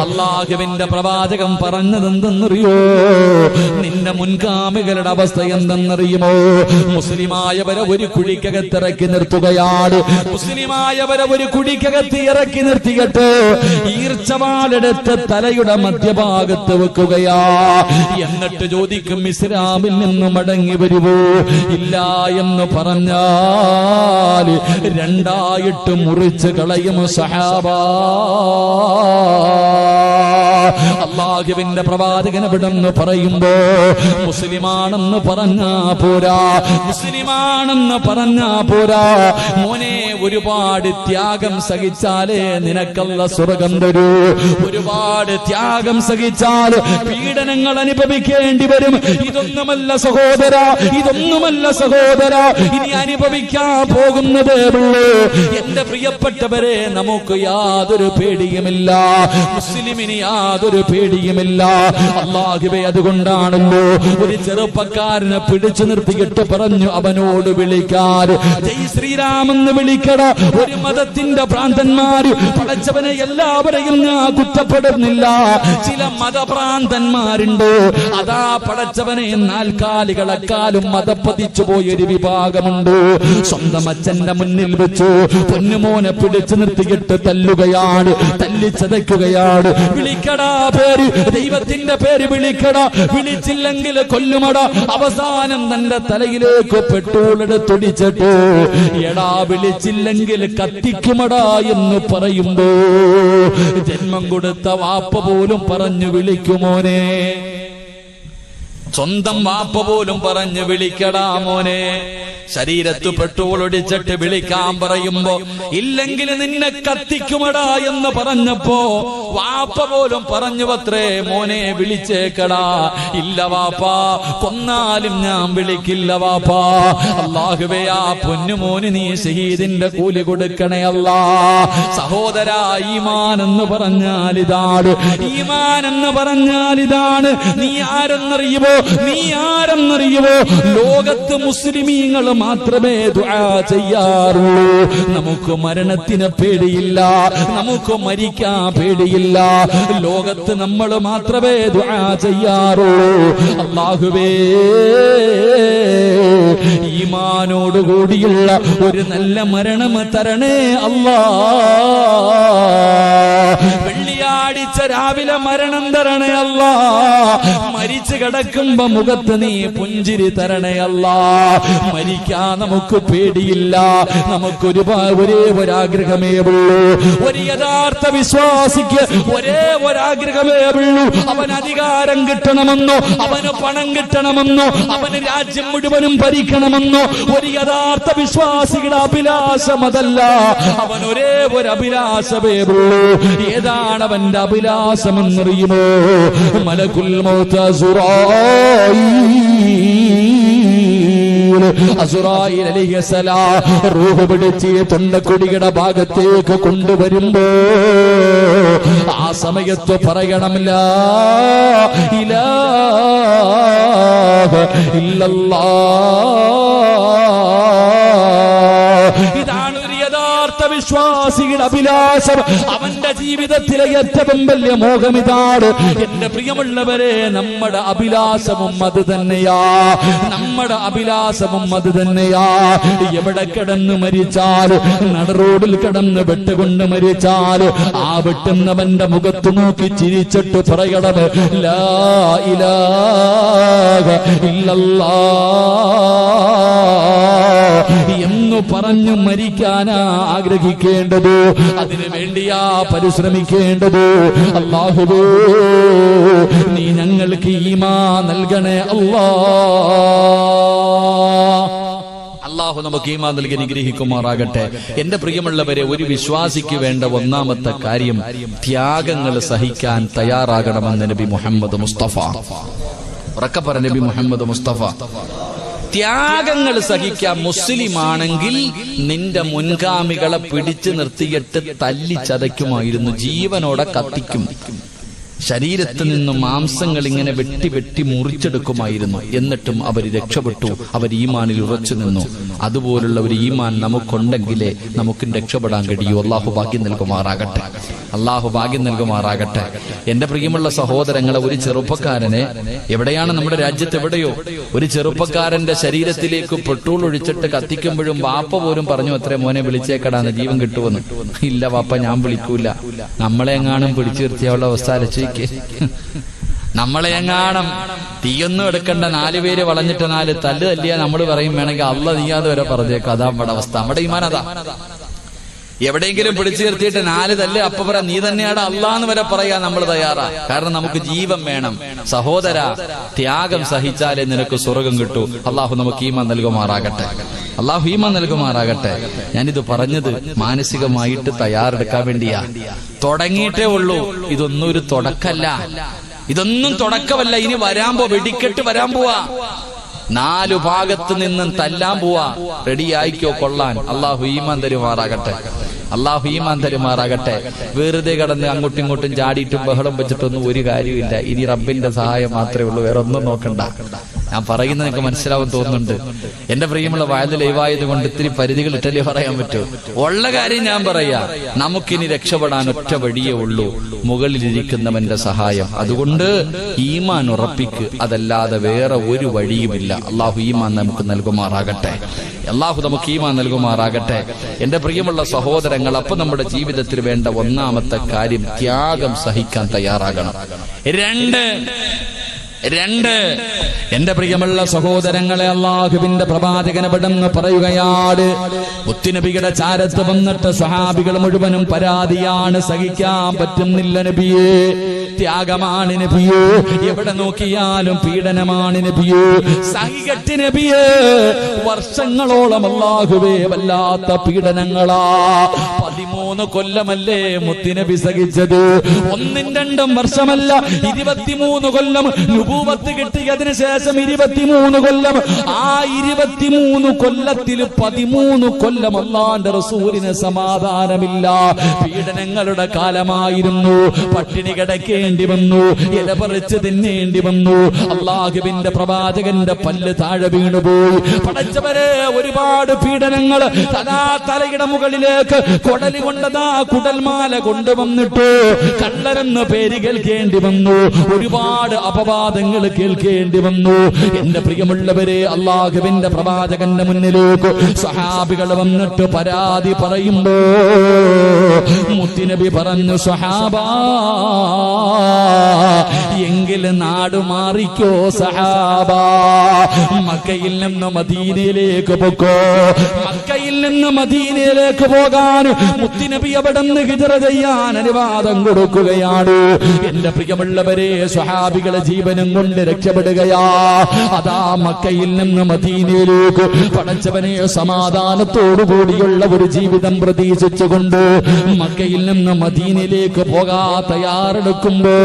അല്ലാഹുവിന്റെ പ്രവാചകൻ പറഞ്ഞതെന്തെന്നറിയോ? നിന്റെ മുൻഗാമികളുടെ അവസ്ഥ എന്തെന്നറിയുമോ? മുസ്ലിമായവരെ ഒരു കുഴിക്കകത്തിറക്കി നിർത്തുകയാണ്. മുസ്ലിമായവരെ ഒരു കുഴിക്കകത്ത് ഇറക്കി നിർത്തിയിട്ട് ഈർച്ചവാളെടുത്ത് തലയുടെ മധ്യഭാഗത്ത് വെക്കുകയാ. എന്നിട്ട് ചോദിക്കും, ഇസ്ലാമിൽ നിന്ന് മടങ്ങി വരുവോ? ഇല്ല എന്ന് പറഞ്ഞാൽ രണ്ടായിട്ട് മുറിച്ച് കളയും സഹാബാ. അല്ലാഹുവിന്റെ പ്രവാചകൻ ഇവിടെന്ന് പറയുമ്പോ മുസ്ലിമാണെന്ന് പറഞ്ഞാ പോരാ, മുസ്ലിമാണെന്ന് പറഞ്ഞാ പോരാ മോനെ. ഒരുപാട് ത്യാഗം സഹിച്ചാലേ നിനക്കല്ല സ്വർഗം തരൂ. ഒരുപാട് ത്യാഗം സഹിച്ചാൽ പീഡനങ്ങൾ അനുഭവിക്കേണ്ടി വരും. ഇതൊന്നുമല്ല സഹോദര, ഇതൊന്നുമല്ല സഹോദര, ഇനി അനുഭവിക്കാൻ പോകുന്നതേ ഉള്ളൂ. എന്റെ പ്രിയപ്പെട്ടവരെ, നമുക്ക് യാതൊരു പേടിയുമില്ല, മുസ്ലിമിന് യാതൊരു പേടിയുമില്ല. അല്ലാഹുവേ, അതുകൊണ്ടാണല്ലോ ഒരു ചെറുപ്പക്കാരനെ പിടിച്ചു നിർത്തിയിട്ട് പറഞ്ഞു അവനോട് വിളിക്കാൻ, ജയ് ശ്രീരാമെന്ന് വിളിക്കട. ഒരു മതത്തിന്റെ ഭ്രാന്തന്മാര്, പടച്ചവനെ എല്ലാവരെയും ഞാൻ കുറ്റപ്പെടുന്നില്ല, ചില മതഭ്രാന്തന്മാരുണ്ട്. അതാ പടച്ചവനെ നാൽക്കാലികളെക്കാളും മതപ്പതിച്ചു പോയൊരു വിഭാഗമുണ്ട്. സ്വന്തം അച്ഛന്റെ മുന്നിൽ വെച്ചു പൊന്നുമോനെ പിടിച്ചു നിർത്തിയിട്ട് തല്ലുകയാണ്, തല്ലിച്ചതയ്ക്കുകയാണ്. വിളിക്കടാ പേര്, ദൈവത്തിന്റെ പേര് വിളിക്കടാ, വിളിച്ചില്ലെങ്കിൽ കൊല്ലുമട. അവസാനം തന്റെ തലയിലേക്ക് പെട്രോളെടുത്തൊടിച്ചിട്ട് എടാ വിളിച്ചില്ലെങ്കിൽ കത്തിക്കുമടാ എന്ന് പറയുമ്പോ ജന്മം കൊടുത്ത വാപ്പ പോലും പറഞ്ഞു വിളിക്കുമോനെ. സ്വന്തം വാപ്പ പോലും പറഞ്ഞു വിളിക്കടാ മോനെ. ശരീരത്ത് പെട്രോൾ ഒടിച്ചിട്ട് വിളിക്കാൻ പറയുമ്പോ ഇല്ലെങ്കിൽ നിന്നെ കത്തിക്കുമടാ എന്ന് പറഞ്ഞപ്പോ വാപ്പ പോലും പറഞ്ഞു അത്രേ, മോനെ വിളിച്ചേക്കടാ. ഇല്ല വാപ്പാ, കൊന്നാലും ഞാൻ വിളിക്കില്ല വാപ്പാ. അല്ലാഹുവേ, ആ പൊന്നുമോന് നീ ഷഹീദിന്റെ കൂലി കൊടുക്കണേ അല്ലാ. സഹോദരാ, ഈമാൻ എന്ന് പറഞ്ഞാൽ ഇതാണ്, ഈമാൻ എന്ന് പറഞ്ഞാൽ ഇതാണ്. നീ ആരെന്നറിയുമോ? നീ ആരെന്നറിയുമോ? ലോകത്ത് മുസ്ലിമീങ്ങൾ മാത്രമേ ദുആ ചെയ്യാറുള്ളൂ. നമുക്ക് മരണത്തിന് പേടിയില്ല, നമുക്ക് മരിക്കാൻ പേടിയില്ല. പേടിയില്ല. ലോകത്ത് നമ്മൾ മാത്രമേ ദുആ ചെയ്യാറുള്ളൂ. അല്ലാഹുവേ, ഈമാനോടുകൂടിയുള്ള ഒരു നല്ല മരണം തരണേ അല്ലാ. വെള്ളിയാഴ്ച രാവിലെ മരണം തരണേ അല്ലാ. മരിച്ചു കിടക്കുമ്പോ മുഖത്ത് നീ പുഞ്ചിരി തരണേ അല്ലാ. മരിക്കാൻ നമുക്ക് പേടിയില്ല. നമുക്കൊരു ഒരേ ഒരാഗ്രഹമേ ഉള്ളൂ. ഒരു യഥാർത്ഥ വിശ്വാസിക്ക് ഒരേ ഒരാഗ്രഹമേ ഉള്ളൂ. അവന് അധികാരം കിട്ടണമെന്നോ, അവന് പണം കിട്ടണമെന്നോ, അവന് രാജ്യം മുഴുവനും ഭരിക്കണമെന്നോ ഒരു യഥാർത്ഥ വിശ്വാസിയുടെ അഭിലാഷം അതല്ല. അവൻ ഒരേ ഒരു അഭിലാഷമേ ഉള്ളൂ. ഏതാണ് അവന്റെ അഭിലാഷമെന്നറിയുമോ? മലക്കുൽ മൗത്ത് അസ്റായീൽ അലൈഹിസ്സലാം റൂഹ് പിടിച്ച് തൊണ്ടക്കൊടിയുടെ ഭാഗത്തേക്ക് കൊണ്ടുവരുമ്പോ ആ സമയത്ത് പറയണം ലാ ഇലാഹ ഇല്ലല്ലാഹ്. ഇതാണ് ഒരു യഥാർത്ഥ വിശ്വാസിയുടെ അഭിലാഷം. അവന്റെ ജീവിതത്തിലെ ഏറ്റവും വലിയ മോഹം ഇതാണ്. എന്റെ പ്രിയമുള്ളവരെ, നമ്മുടെ അഭിലാഷവും അത് തന്നെയാ. നമ്മുടെ അഭിലാഷവും അത് തന്നെയാ. എവിടെ കിടന്ന് മരിച്ചാൽ, നടറോഡിൽ കിടന്ന് വെട്ടുകൊണ്ട് മരിച്ചാൽ ആ വെട്ടുന്നവന്റെ മുഖത്ത് നോക്കി ചിരിച്ചിട്ട് പറയണം ലാ ഇലാഹ ഇല്ലല്ലാഹ് എന്ന് പറഞ്ഞു മരിക്കാനാ ആഗ്രഹിക്കേണ്ടത്. അതിനു വേണ്ടിയാ പരിശ്രമിക്കേണ്ടത്. അല്ലാഹുവേ, നീ ഞങ്ങൾക്ക് ഈമാൻ നൽകണേ അല്ലാ. അല്ലാഹു നമുക്ക് ഈമാൻ നൽകി അനുഗ്രഹിക്കുമാറാകട്ടെ. എന്റെ പ്രിയമുള്ളവരെ, ഒരു വിശ്വാസിക്ക് വേണ്ട ഒന്നാമത്തെ കാര്യം ത്യാഗങ്ങൾ സഹിക്കാൻ തയ്യാറാകണമെന്ന് നബി മുഹമ്മദ് മുസ്തഫ. ഉറക്കെ പറ, നബി മുഹമ്മദ് മുസ്തഫ. ത്യാഗങ്ങൾ സഹിക്കാൻ മുസ്ലിമാണെങ്കിൽ നിന്റെ മുൻഗാമികളെ പിടിച്ചു നിർത്തിയിട്ട് തല്ലി ചതയ്ക്കുമായിരുന്നു, ജീവനോടെ കത്തിക്കും. ശരീരത്തിൽ നിന്നും മാംസങ്ങൾ ഇങ്ങനെ വെട്ടി വെട്ടി മുറിച്ചെടുക്കുമായിരുന്നു. എന്നിട്ടും അവർ രക്ഷപ്പെട്ടു. അവർ ഈമാനിൽ ഉറച്ചു നിന്നു. അതുപോലുള്ള ഒരു ഈമാൻ നമുക്കുണ്ടെങ്കിലേ നമുക്കും രക്ഷപ്പെടാൻ കഴിയൂ. അള്ളാഹു ഭാഗ്യം നൽകുമാറാകട്ടെ. അള്ളാഹു ഭാഗ്യം നൽകുമാറാകട്ടെ. എന്റെ പ്രിയമുള്ള സഹോദരങ്ങളെ, ഒരു ചെറുപ്പക്കാരനെ, എവിടെയാണ് നമ്മുടെ രാജ്യത്ത് എവിടെയോ ഒരു ചെറുപ്പക്കാരന്റെ ശരീരത്തിലേക്ക് പെട്രോൾ ഒഴിച്ചിട്ട് കത്തിക്കുമ്പോഴും വാപ്പ പോലും പറഞ്ഞു അത്രേ, മോനെ വിളിച്ചേക്കടാന്ന്, ജീവൻ കിട്ടുമെന്ന്. ഇല്ല വാപ്പ, ഞാൻ വിളിക്കൂല. നമ്മളെ എങ്ങാനും പിടിച്ചു നിർത്തിയുള്ള അവസ്ഥ ആലോചിക്ക്. നമ്മളെ എങ്ങാണം തീയൊന്നും എടുക്കണ്ട, 4 പേര് വളഞ്ഞിട്ട് 4 തല്ല് തല്ലിയാ നമ്മൾ പറയും വേണമെങ്കിൽ അള്ള നീയാതെ വരെ പറഞ്ഞേക്കും. അതാ നമ്മുടെ അവസ്ഥ. നമ്മുടെ ഈമാൻ അതാ. എവിടെയെങ്കിലും പിടിച്ചു നിർത്തിയിട്ട് 4 തല്ല് അപ്പ പറ നീ തന്നെയാണ് അള്ളാന്ന് വരെ പറയാൻ നമ്മൾ തയ്യാറാ. കാരണം നമുക്ക് ജീവൻ വേണം. സഹോദര, ത്യാഗം സഹിച്ചാലേ നിനക്ക് സ്വർഗം കിട്ടൂ. അള്ളാഹു നമുക്ക് ഈമാൻ നൽകുമാറാകട്ടെ. അള്ളാഹു ഈമാൻ നൽകുമാറാകട്ടെ. ഞാനിത് പറഞ്ഞത് മാനസികമായിട്ട് തയ്യാറെടുക്കാൻ വേണ്ടിയാ. തുടങ്ങിയിട്ടേ ഉള്ളൂ. ഇതൊന്നും ഒരു തുടക്കല്ല. ഇതൊന്നും തുടക്കമല്ല. ഇനി വെടിക്കെട്ട് വരാൻ പോവാ. 4 ഭാഗത്ത് നിന്നും തല്ലാൻ പോവാ. റെഡി ആയിക്കോ കൊള്ളാൻ. അള്ളാഹു ഈമാൻ തരുമാറാകട്ടെ. അള്ളാഹു ഈമാൻ തരുമാറാകട്ടെ. വെറുതെ കടന്ന് അങ്ങോട്ടും ഇങ്ങോട്ടും ചാടിയിട്ടും ബഹളം വെച്ചിട്ടൊന്നും ഒരു കാര്യമില്ല. ഇനി റബ്ബിന്റെ സഹായം മാത്രമേ ഉള്ളൂ. വേറെ ഒന്നും നോക്കണ്ട. ഞാൻ പറയുന്നത് നിങ്ങൾക്ക് മനസ്സിലാവും തോന്നുന്നുണ്ട്. എന്റെ പ്രിയമുള്ള വയത് ലൈവായത് കൊണ്ട് ഇത്തിരി പരിധികൾ ഇട്ടല്ലേ പറയാൻ പറ്റൂ. ഉള്ള കാര്യം ഞാൻ പറയാ. നമുക്കിനി രക്ഷപ്പെടാൻ ഒറ്റ വഴിയേ ഉള്ളൂ, മുകളിലിരിക്കുന്നവന്റെ സഹായം. അതുകൊണ്ട് ഈമാൻ ഉറപ്പിക്ക്. അതല്ലാതെ വേറെ ഒരു വഴിയുമില്ല. അള്ളാഹു ഈമാൻ നമുക്ക് നൽകുമാറാകട്ടെ. അള്ളാഹു നമുക്ക് ഈമാൻ നൽകുമാറാകട്ടെ. എന്റെ പ്രിയമുള്ള സഹോദരങ്ങൾ, അപ്പൊ നമ്മുടെ ജീവിതത്തിൽ വേണ്ട ഒന്നാമത്തെ കാര്യം ത്യാഗം സഹിക്കാൻ തയ്യാറാകണം. 2 എന്റെ പ്രിയമുള്ള സഹോദരങ്ങളെ, അള്ളാഹുവിന്റെ പ്രവാചകൻ പെട്ടെന്ന് പറയുകയാണ്, മുത്തുനബിയുടെ ചാരത്ത് വന്നിട്ട് സ്വഹാബികൾ മുഴുവനും പരാതിയാണ്, സഹിക്കാൻ പറ്റുന്നില്ല നബിയേ, ത്യാഗമാണ് നബിയേ, എവിടെ നോക്കിയാലും പീഡനമാണ് നബിയേ, സഹികെട്ട് നബിയേ, വർഷങ്ങളോളം അല്ലാഹുവേ വല്ലാത്ത പീഡനങ്ങളാ. 13 കൊല്ലമല്ലേ മുത്തുനബി സഹിച്ചത്. 1-2 വർഷമല്ല, 23 കൊല്ലം നുബൂവത്ത് കിട്ടിയതിന് ശേഷം 23 കൊല്ലം. ആ 23 കൊല്ലത്തിൽ 13 കൊല്ലം അല്ലാഹുവിന്റെ റസൂലിന് സമാധാനമില്ല. പീഡനങ്ങളുടെ കാലമായിരുന്നു. പട്ടിണി കിടക്കേണ്ടി വന്നു, ഇല പറിച്ച് തിന്നേണ്ടി വന്നു. അല്ലാഹുവിന്റെ പ്രവാചകന്റെ പല്ല് താഴെ വീണുപോയി. പടച്ചവരെ, ഒരുപാട് പീഡനങ്ങൾ. തലയുടെ മുകളിലേക്ക് കൊട കുടല് കൊണ്ടതാ കുടൽമാല കൊണ്ടുവന്നിട്ടു കള്ളരെന്ന് പേര് കേൾക്കേണ്ടി വന്നു, ഒരുപാട് അപവാദങ്ങൾ കേൾക്കേണ്ടി വന്നു. എന്റെ പ്രിയമുള്ളവരെ, അള്ളാഹുവിന്റെ പ്രവാചകന്റെ മുന്നിലേക്ക് സ്വഹാബികൾ വന്നിട്ട് പരാതി പറയുമ്പോ മുത്തുനബി പറഞ്ഞു, സ്വഹാബാ എങ്കിൽ നാട് മാറിക്കോ സഹാബാ, മക്കയിൽ നിന്ന് മദീനയിലേക്ക് പോക്കോ. മക്കയിൽ നിന്ന് മദീനയിലേക്ക് പോകാൻ മുത്തുനബി അവിടെ നിന്ന് ഹിജ്റ ചെയ്യാൻ അനുവാദം കൊടുക്കുകയാണ്. എന്റെ പ്രിയമുള്ളവരെ, സ്വഹാബികളെ ജീവനും കൊണ്ട് രക്ഷപ്പെടുകയാ. അതാ മക്കയിൽ നിന്ന് മദീനയിലേക്ക് പടച്ചവനെ സമാധാനത്തോടു കൂടിയുള്ള ഒരു ജീവിതം പ്രതീക്ഷിച്ചുകൊണ്ട് മക്കയിൽ നിന്ന് മദീനയിലേക്ക് പോകാ തയ്യാറെടുക്കുമ്പോ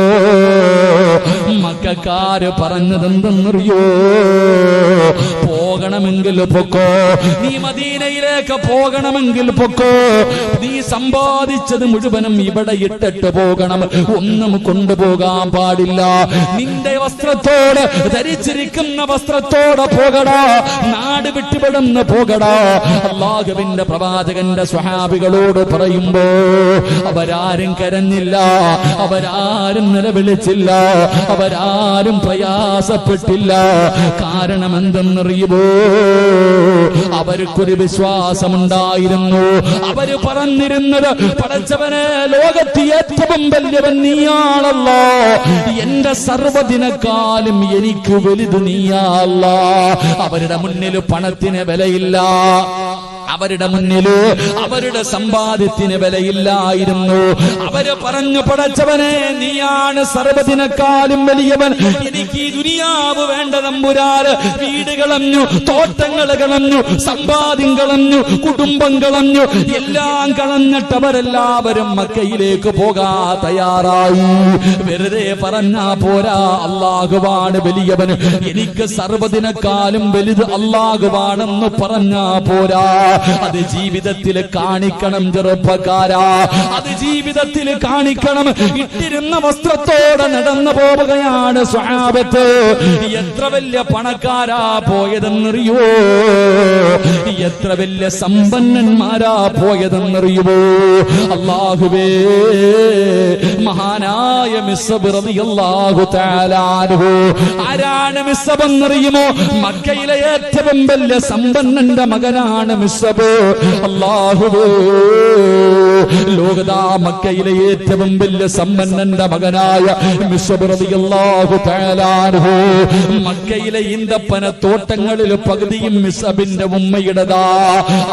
മക്കക്കാര് പറഞ്ഞതെന്തെന്നറിയോ? പോകണമെങ്കിൽ പൊക്കോ, നീ മദീനയിലേക്ക് പോകണമെങ്കിൽ പൊക്കോ, നീ സമ്പാദിച്ചത് മുഴുവനും ഇവിടെ ഇട്ടിട്ട് പോകണം, ഒന്നും കൊണ്ടുപോകാൻ പാടില്ല. നിന്റെ വസ്ത്രത്തോട്, ധരിച്ചിരിക്കുന്ന വസ്ത്രത്തോടെ പോകടാ, നാട് വിട്ടുപെടുന്ന് പോകടാ. അല്ലാഹുവിന്റെ പ്രവാചകന്റെ സ്വഹാബികളോട് പറയുമ്പോ അവരാരും കരഞ്ഞില്ല, അവരാരും നിലവിളിച്ചില്ല, അവരാരും പ്രയാസപ്പെട്ടില്ല. കാരണം എന്തെന്നറിയുമോ? അവർക്കൊരു വിശ്വാസമുണ്ടായിരുന്നു. അവര് പറഞ്ഞിരുന്നത്, പടച്ചവനെ, ലോകത്ത് ഏറ്റവും വലിയവൻ നീയാണല്ലോ, എന്റെ സർവ്വതിനെക്കാളും എനിക്ക് വലുത് നീയാണല്ലോ. അവരുടെ മുന്നിൽ പണത്തിന് വിലയില്ല, അവരുടെ മുന്നില് അവരുടെ സമ്പാദ്യത്തിന് വിലയില്ലായിരുന്നു. അവര് പറഞ്ഞു, പടച്ചവനെ, നീയാണ് സർവ്വതിനെക്കാളും വലിയവൻ, എനിക്ക് ഈ ദുനിയാവ് വേണ്ട തമ്പുരാന്. വീട് കളഞ്ഞു, തോട്ടങ്ങൾ കളഞ്ഞു, സമ്പാദ്യം കളഞ്ഞു, കുടുംബം കളഞ്ഞു, എല്ലാം കളഞ്ഞിട്ട് അവരെല്ലാവരും മക്കയിലേക്ക് പോകാ തയ്യാറായി. വെറുതെ പറഞ്ഞാ പോരാ, അല്ലാഹുവാണ് വലിയവൻ, എനിക്ക് സർവ്വതിനെക്കാളും വലുത് അല്ലാഹുവാണെന്ന് പറഞ്ഞാ പോരാ. അത് ജീവിതത്തിൽ കാണിക്കണം ചെറുപ്പക്കാരാ, അത് ജീവിതത്തിൽ കാണിക്കണം. ഇട്ടിരുന്ന വസ്ത്രത്തോടെ നടന്നു പോവുകയാണ് സ്വഹാബത്ത്. എത്ര വലിയ പണക്കാരാ പോയതെന്നറിയോ? എത്ര വലിയ സമ്പന്നന്മാരാ പോയതെന്നറിയുമോ? അല്ലാഹുവേ, മഹാനായ മിസ്അബ് റളിയല്ലാഹു തആല അൻഹു. ആരാണ് മിസ്അബ് എന്നറിയുമോ? മക്കയിലെ ഏറ്റവും വലിയ സമ്പന്നന്റെ മകനാണ് മിസ്അബ്. അല്ലാഹുവേ, ലോകതാ മക്കയിലെ ഏറ്റവും വലിയ സമ്പന്നന്റെ മകനായ മിസ്അബ് റളിയല്ലാഹു തആല അൻഹു. മക്കയിലെ ഈന്തപ്പന തോട്ടങ്ങളിൽ പകുതിയും മിസ്അബിന്റെ ഉമ്മയുടേതാ.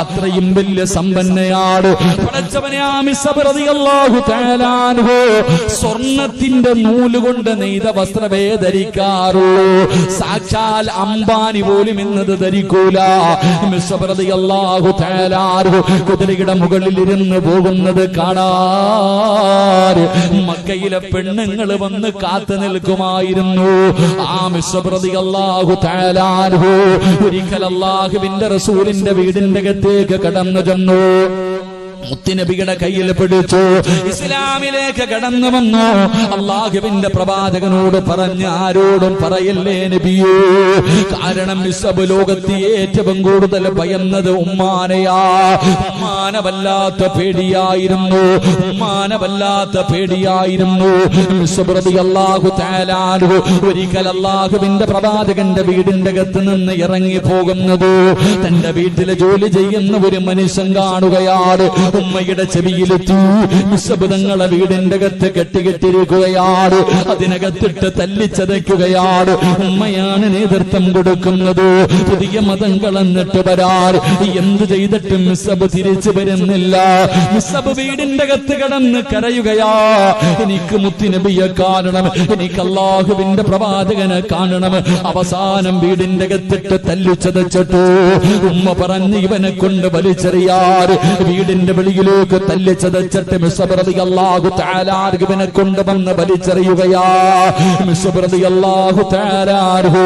അത്രയും വലിയ സമ്പന്നയാണ് പടച്ചവനെ ആ മിസ്അബ് റളിയല്ലാഹു തആല അൻഹു. സ്വർണത്തിന്റെ നൂലുകൊണ്ട് നെയ്ത വസ്ത്രമേ ധരിക്കാറുള്ളൂ. സാക്ഷാൽ അംബാനി പോലും ഇന്നത് ധരിക്കൂല. മിസ്അബ് റളിയല്ലാഹു തആല അൻഹു കുതിരയുടെ മുകളിൽ ഇരുന്ന് പോകുന്നത് കാണാൻ മക്കയിലെ പെണ്ണുങ്ങൾ വന്ന് കാത്തു നിൽക്കുമായിരുന്നു. ആ മിസ്അബ് റളിയല്ലാഹു തആല അൻഹു ഒരിക്കൽ അല്ലാഹുവിന്റെ റസൂലിന്റെ വീടിന്റെ അകത്തേക്ക് കടന്നു ചെന്നു. മുത്തുനബിയുടെ കയ്യിൽ പിടിച്ചു, ഇസ്ലാമിലേക്ക് കടന്നു വന്നു. അല്ലാഹുവിന്റെ പ്രവാചകനോട് പറഞ്ഞ്, ആരോടും പറയല്ലേ നബിയേ, കാരണം മിസ്അബ് ലോകത്ത് ഏറ്റവും കൂടുതൽ ഭയന്നത് ഉമ്മാനെയാ. ഉമ്മാനെ വല്ലാത്ത പേടിയായിരുന്നു, ഉമ്മാനെ വല്ലാത്ത പേടിയായിരുന്നു. മിസ്അബ് റളിയല്ലാഹു തആല അൻഹു ഒരിക്കൽ അല്ലാഹുവിന്റെ പ്രവാചകന്റെ വീടിന്റെ അകത്ത് നിന്ന് ഇറങ്ങി പോകുന്നത് തന്റെ വീട്ടിലെ ജോലി ചെയ്യുന്ന ഒരു മനുഷ്യൻ കാണുകയാണ്. ഉമ്മയുടെ ചെവിയിലെത്തി. മിസ്അബ് തങ്ങളെ വീടിന്റെ അകത്ത് കെട്ടിക്കെട്ടിരിക്കുകയാണ്, അതിനകത്തിട്ട് തല്ലിച്ചതയ്ക്കുകയാണ്. ഉമ്മയാണ് നേതൃത്വം കൊടുക്കുന്നത്. പുതിയ മതം കളഞ്ഞിട്ട് വരാർ എന്ത് ചെയ്തിട്ടും മിസ്അബ് തിരിച്ചു വരുന്നില്ല. മിസ്അബ് വീടിന്റെ അകത്ത് കിടന്ന് കരയുകയാ, എനിക്ക് മുത്തുനബിയെ കാണണം, എനിക്ക് അല്ലാഹുവിന്റെ പ്രവാചകനെ കാണണം. അവസാനം വീടിന്റെ അകത്തിട്ട് തല്ലിച്ചതച്ചിട്ടു. ഉമ്മ പറഞ്ഞ് ഇവനെ കൊണ്ട് വലിച്ചെറിയാർ. വീടിന്റെ വെളിയിലേക്ക് തല്ലിച്ചതച്ചിട്ട് മിസ്അബ് റളിയല്ലാഹു തആല അൻഹുവിനെ കൊണ്ടുവന്ന് വലിച്ചെറിയുകയാ. മിസ്അബ് റളിയല്ലാഹു തആല അൻഹു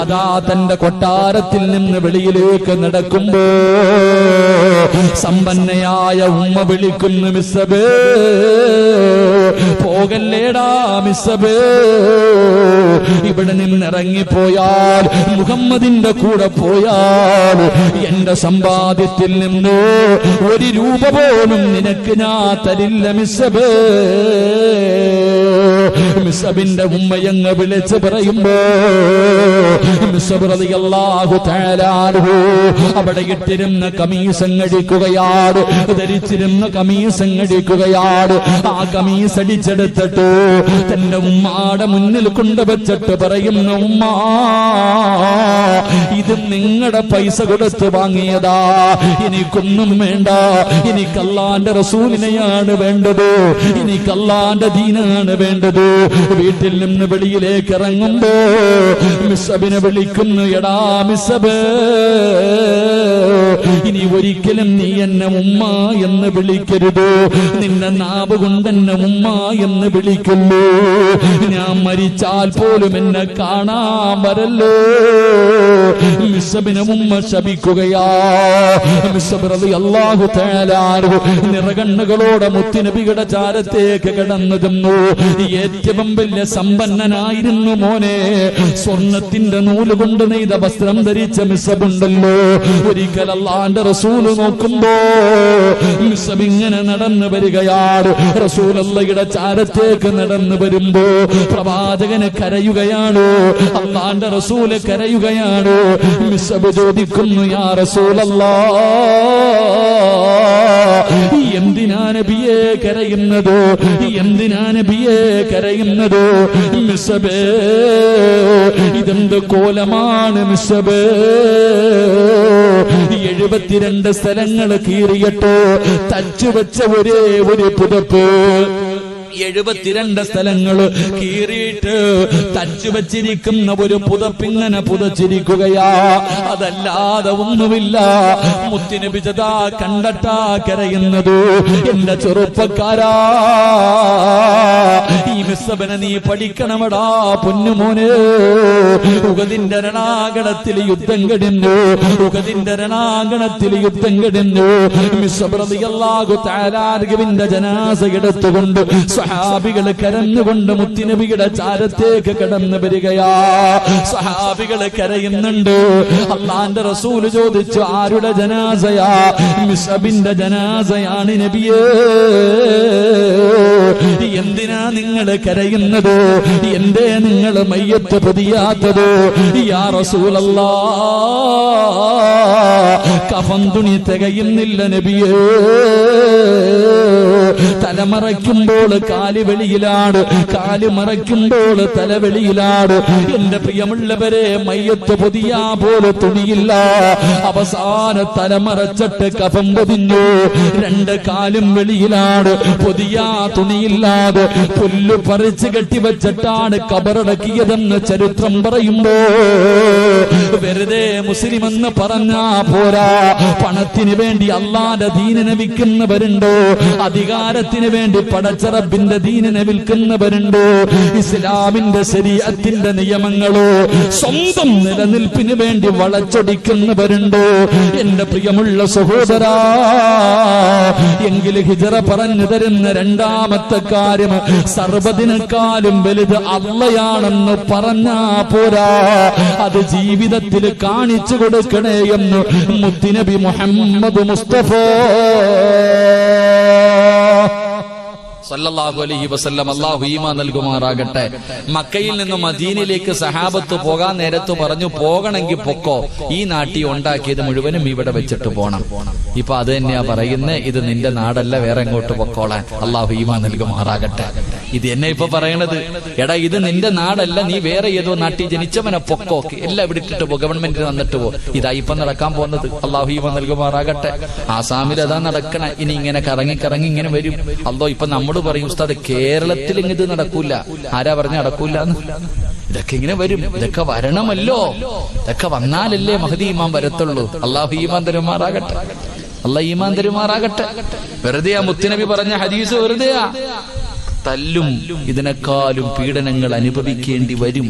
അതാ തന്റെ കൊട്ടാരത്തിൽ നിന്ന് വെളിയിലേക്ക് നടക്കുമ്പോ സമ്പന്നയായ ഉമ്മ വിളിക്കുന്നു, മിസ്അബ് പോകല്ലേടാ മിസ്അബ്, ഇവിടെ നിന്ന് ഇറങ്ങിപ്പോയാൽ, മുഹമ്മദിന്റെ കൂടെ പോയാൽ എന്റെ സമ്പാദ്യത്തിൽ നിന്ന് 1 രൂപ പോലും നിനക്ക് ഞാൻ തരില്ല മിസ്സബ്. മിസ്സബിന്റെ ഉമ്മയങ്ങ് വിളിച്ച് പറയുമ്പോ മിസ്സബ് റളിയല്ലാഹു തആല അൻഹു അവിടെ ഇട്ടിരുന്ന കമീസങ്ങടിക്കുകയാണ്, ധരിച്ചിരുന്ന കമീസങ്ങടിക്കുകയാണ്. ആ കമീസ് അടിച്ചെടുത്തിട്ട് തന്റെ ഉമ്മാടെ മുന്നിൽ കൊണ്ടുവച്ചിട്ട് പറയുന്ന ഉമ്മ, ഇത് നിങ്ങളുടെ പൈസ കൊടുത്ത് വാങ്ങിയതാ, എനിക്കൊന്നും വേണ്ട, എനിക്ക് അല്ലാഹുവിന്റെ റസൂലിനെയാണ് വേണ്ടത്, എനിക്ക് അല്ലാഹുവിന്റെ ദീനാണ് വേണ്ടത്. വീട്ടിൽ നിന്ന് വെളിയിലേക്ക് ഇറങ്ങുമ്പോ മിസ്സബിനെ വിളിക്കുന്നു, എടാ മിസ്സബ്, ഇനി ഒരിക്കലും നീ എന്നെ ഉമ്മ എന്ന് വിളിക്കരുത്, നിന്റെ നാവ് കൊണ്ട് എന്നെ ഉമ്മ എന്ന് വിളിക്കുന്നു, ഞാൻ മരിച്ചാൽ പോലും എന്നെ കാണാൻ വരല്ലോ. മിസ്സബിനെ ഉമ്മ ശപിക്കുകയാ. മിസ്സബ് റളിയല്ലാഹു തആല അൻഹു നിറകണ്ണുകളോടെ മുത്തുനബിയുടെ ചാരത്തേക്ക് കടന്നു ചെന്നു. ഏറ്റവും വലിയ സമ്പന്നനായിരുന്നു മോനെ. സ്വർണത്തിന്റെ നൂല് കൊണ്ട് നെയ്ത വസ്ത്രം ധരിച്ച മിസ്സബുണ്ടല്ലോ. ഒരിക്കൽ അല്ലാഹുവിന്റെ റസൂല് നോക്കുമ്പോ മിസ്സബ് ഇങ്ങനെ നടന്നു വരികയാണ്. റസൂലുള്ളാഹിയുടെ ചാരത്തേക്ക് നടന്നു വരുമ്പോ പ്രവാചകന് കരയുകയാണ്, അല്ലാഹുവിന്റെ റസൂല് കരയുകയാണ്. മിസ്സബ് ചോദിക്കുന്നു, യാ റസൂലല്ലാഹ്, എന്തിനാ നബിയെ കരയുന്നത്, എന്തിനാ നബിയെ കരയുന്നത്? മിസ്സബേ, ഇതെന്ത് കോലമാണ് മിസ്സബേ? 72 സ്ഥലങ്ങൾ കീറിയിട്ട് തച്ചുവെച്ച ഒരേ ഒരു പുതപ്പ്, 72 സ്ഥലങ്ങൾ കീറിയിട്ട് തച്ചു വച്ചിരിക്കുന്ന ഒരു പുതപ്പിങ്ങനെ പുതച്ചിരിക്കുകയാ, അതല്ലാതെ ഒന്നുമില്ല. മുത്തുനബി ജദാ കണ്ടട്ടാ കരയുന്നത്. എന്റെ ചെറുപ്പക്കാരാ, ഈ മിസ്സബനെ നീ പഠിക്കണമടാ പൊന്നുമോനെ. ഉഹദിന്റെ രണാങ്കണത്തിൽ യുദ്ധം കഴിഞ്ഞു, ഉഹദിന്റെ രണാങ്കണത്തിൽ യുദ്ധം കഴിഞ്ഞു. മിസ്സബ് റളിയല്ലാഹു തആല അൻഹുവിന്റെ ജനാസ എടുത്തുകൊണ്ട് സഹാബികൾ കരഞ്ഞുകൊണ്ട് മുത്തുനബിയുടെ ചാരത്തേക്ക് കടന്നു വരികയാ. സഹാബികൾ കരയുന്നുണ്ട്. അല്ലാഹുവിന്റെ റസൂൽ ചോദിച്ചു, ആരുടെ ജനാസയാ? മിസ്അബിന്റെ ജനാസയാണ് നബിയേ. എന്തിനാ നിങ്ങൾ കരയുന്നത്? എന്തേ നിങ്ങൾ മയ്യത്ത് പൊതിയാത്തത്? യാ റസൂലല്ലാഹ്, കഫൻ തുണി തികയുന്നില്ല നബിയേ. തലമറയ്ക്കുമ്പോൾ കാല് വെളിയിലാണ്, കാല് മറയ്ക്കുമ്പോൾ തല വെളിയിലാണ്. എന്റെ പ്രിയമുള്ളവരെ, മയ്യത്ത് പൊതിയാ പോലെ തുണിയില്ല. അവസാന തലമറച്ചിട്ട് കഫം പൊതിഞ്ഞു, 2 കാലും വെളിയിലാണ്, പൊതിയാ തുണിയില്ലാതെ പുല്ല് പറിച്ച് കെട്ടിവെച്ചിട്ടാണ് കബറടക്കിയതെന്ന് ചരിത്രം പറയുമ്പോ വെറുതെ മുസ്ലിം എന്ന് പറഞ്ഞാ പോരാ. പണത്തിന് വേണ്ടി അല്ലാഹുവിന്റെ ദീനിനെ വിൽക്കുന്നവരുണ്ടോ? അധികാരത്തിന് വേണ്ടി പടച്ചറബിന്റെ ദീനിനെ വിൽക്കുന്നവരുണ്ടോ? ഇസ്ലാമിന്റെ ശരീഅത്തിന്റെ നിയമങ്ങളോ സ്വന്തം നിലനിൽപ്പിന് വേണ്ടി വളച്ചൊടിക്കുന്നവരുണ്ടോ? എന്റെ പ്രിയമുള്ള സഹോദരാ, എങ്കിൽ ഹിജറ പറഞ്ഞു തരുന്ന രണ്ടാമത്തെ കാര്യം, സർവ്വതിനേക്കാളും വലുത് അള്ളയാണെന്ന് പറഞ്ഞാ പോരാ, അത് ജീവിതത്തിൽ കാണിച്ചു കൊടുക്കണേ എന്ന് മുത്തുനബി മുഹമ്മദ് മുസ്തഫ സല്ലല്ലാഹു അലൈഹി വസല്ലം. അല്ലാഹു ഈമാൻ നൽകുമാറാകട്ടെ. മക്കയിൽ നിന്ന് മദീനയിലേക്ക് സഹാബത്ത് പോകാൻ നേരത്ത് പറഞ്ഞു, പോകണമെങ്കിൽ പൊക്കോ, ഈ നാട്ടി ഉണ്ടാക്കിയത് മുഴുവനും ഇവിടെ വെച്ചിട്ട് പോണം. ഇപ്പൊ അത് തന്നെയാ പറയുന്നത്, ഇത് നിന്റെ നാടല്ല, വേറെ എങ്ങോട്ട് പൊക്കോളാൻ. അല്ലാഹു ഈമാൻ നൽകുമാറാകട്ടെ. ഇത് എന്നെ ഇപ്പൊ പറയണത്, എടാ ഇത് നിന്റെ നാടല്ല, നീ വേറെ ഏതോ നാട്ടിൽ ജനിച്ചവനെ പൊക്കോ, എല്ലാം ഇവിടെ ഇട്ടിട്ട് പോ, ഗവൺമെന്റ് തന്നിട്ട് പോ. ഇതാ ഇപ്പൊ നടക്കാൻ പോകുന്നത്. അല്ലാഹു ഈമാൻ നൽകുമാറാകട്ടെ. ആസാമിൽ അതാ നടക്കണ. ഇനി ഇങ്ങനെ കറങ്ങി കറങ്ങി ഇങ്ങനെ വരും. അല്ലോ ഇപ്പൊ നമ്മൾ പറയും, ഉസ്താദ് കേരളത്തിൽ ഇത് നടക്കൂല. ആരാ പറഞ്ഞ നടക്കൂല? ഇതൊക്കെ ഇങ്ങനെ വരും. ഇതൊക്കെ വരണമല്ലോ. ഇതൊക്കെ വന്നാലല്ലേ മഹദി ഈമാൻ വരത്തുള്ളൂ. അല്ലാഹു ഈമാൻ തരുമാറാകട്ടെ. അല്ലാഹു ഈമാൻ തരുമാറാകട്ടെ. വെറുതെയാ മുത്തുനബി പറഞ്ഞ ഹദീസ്, വെറുതെയാ. തല്ലും ഇതിനേക്കാളും പീഡനങ്ങൾ അനുഭവിക്കേണ്ടി വരും.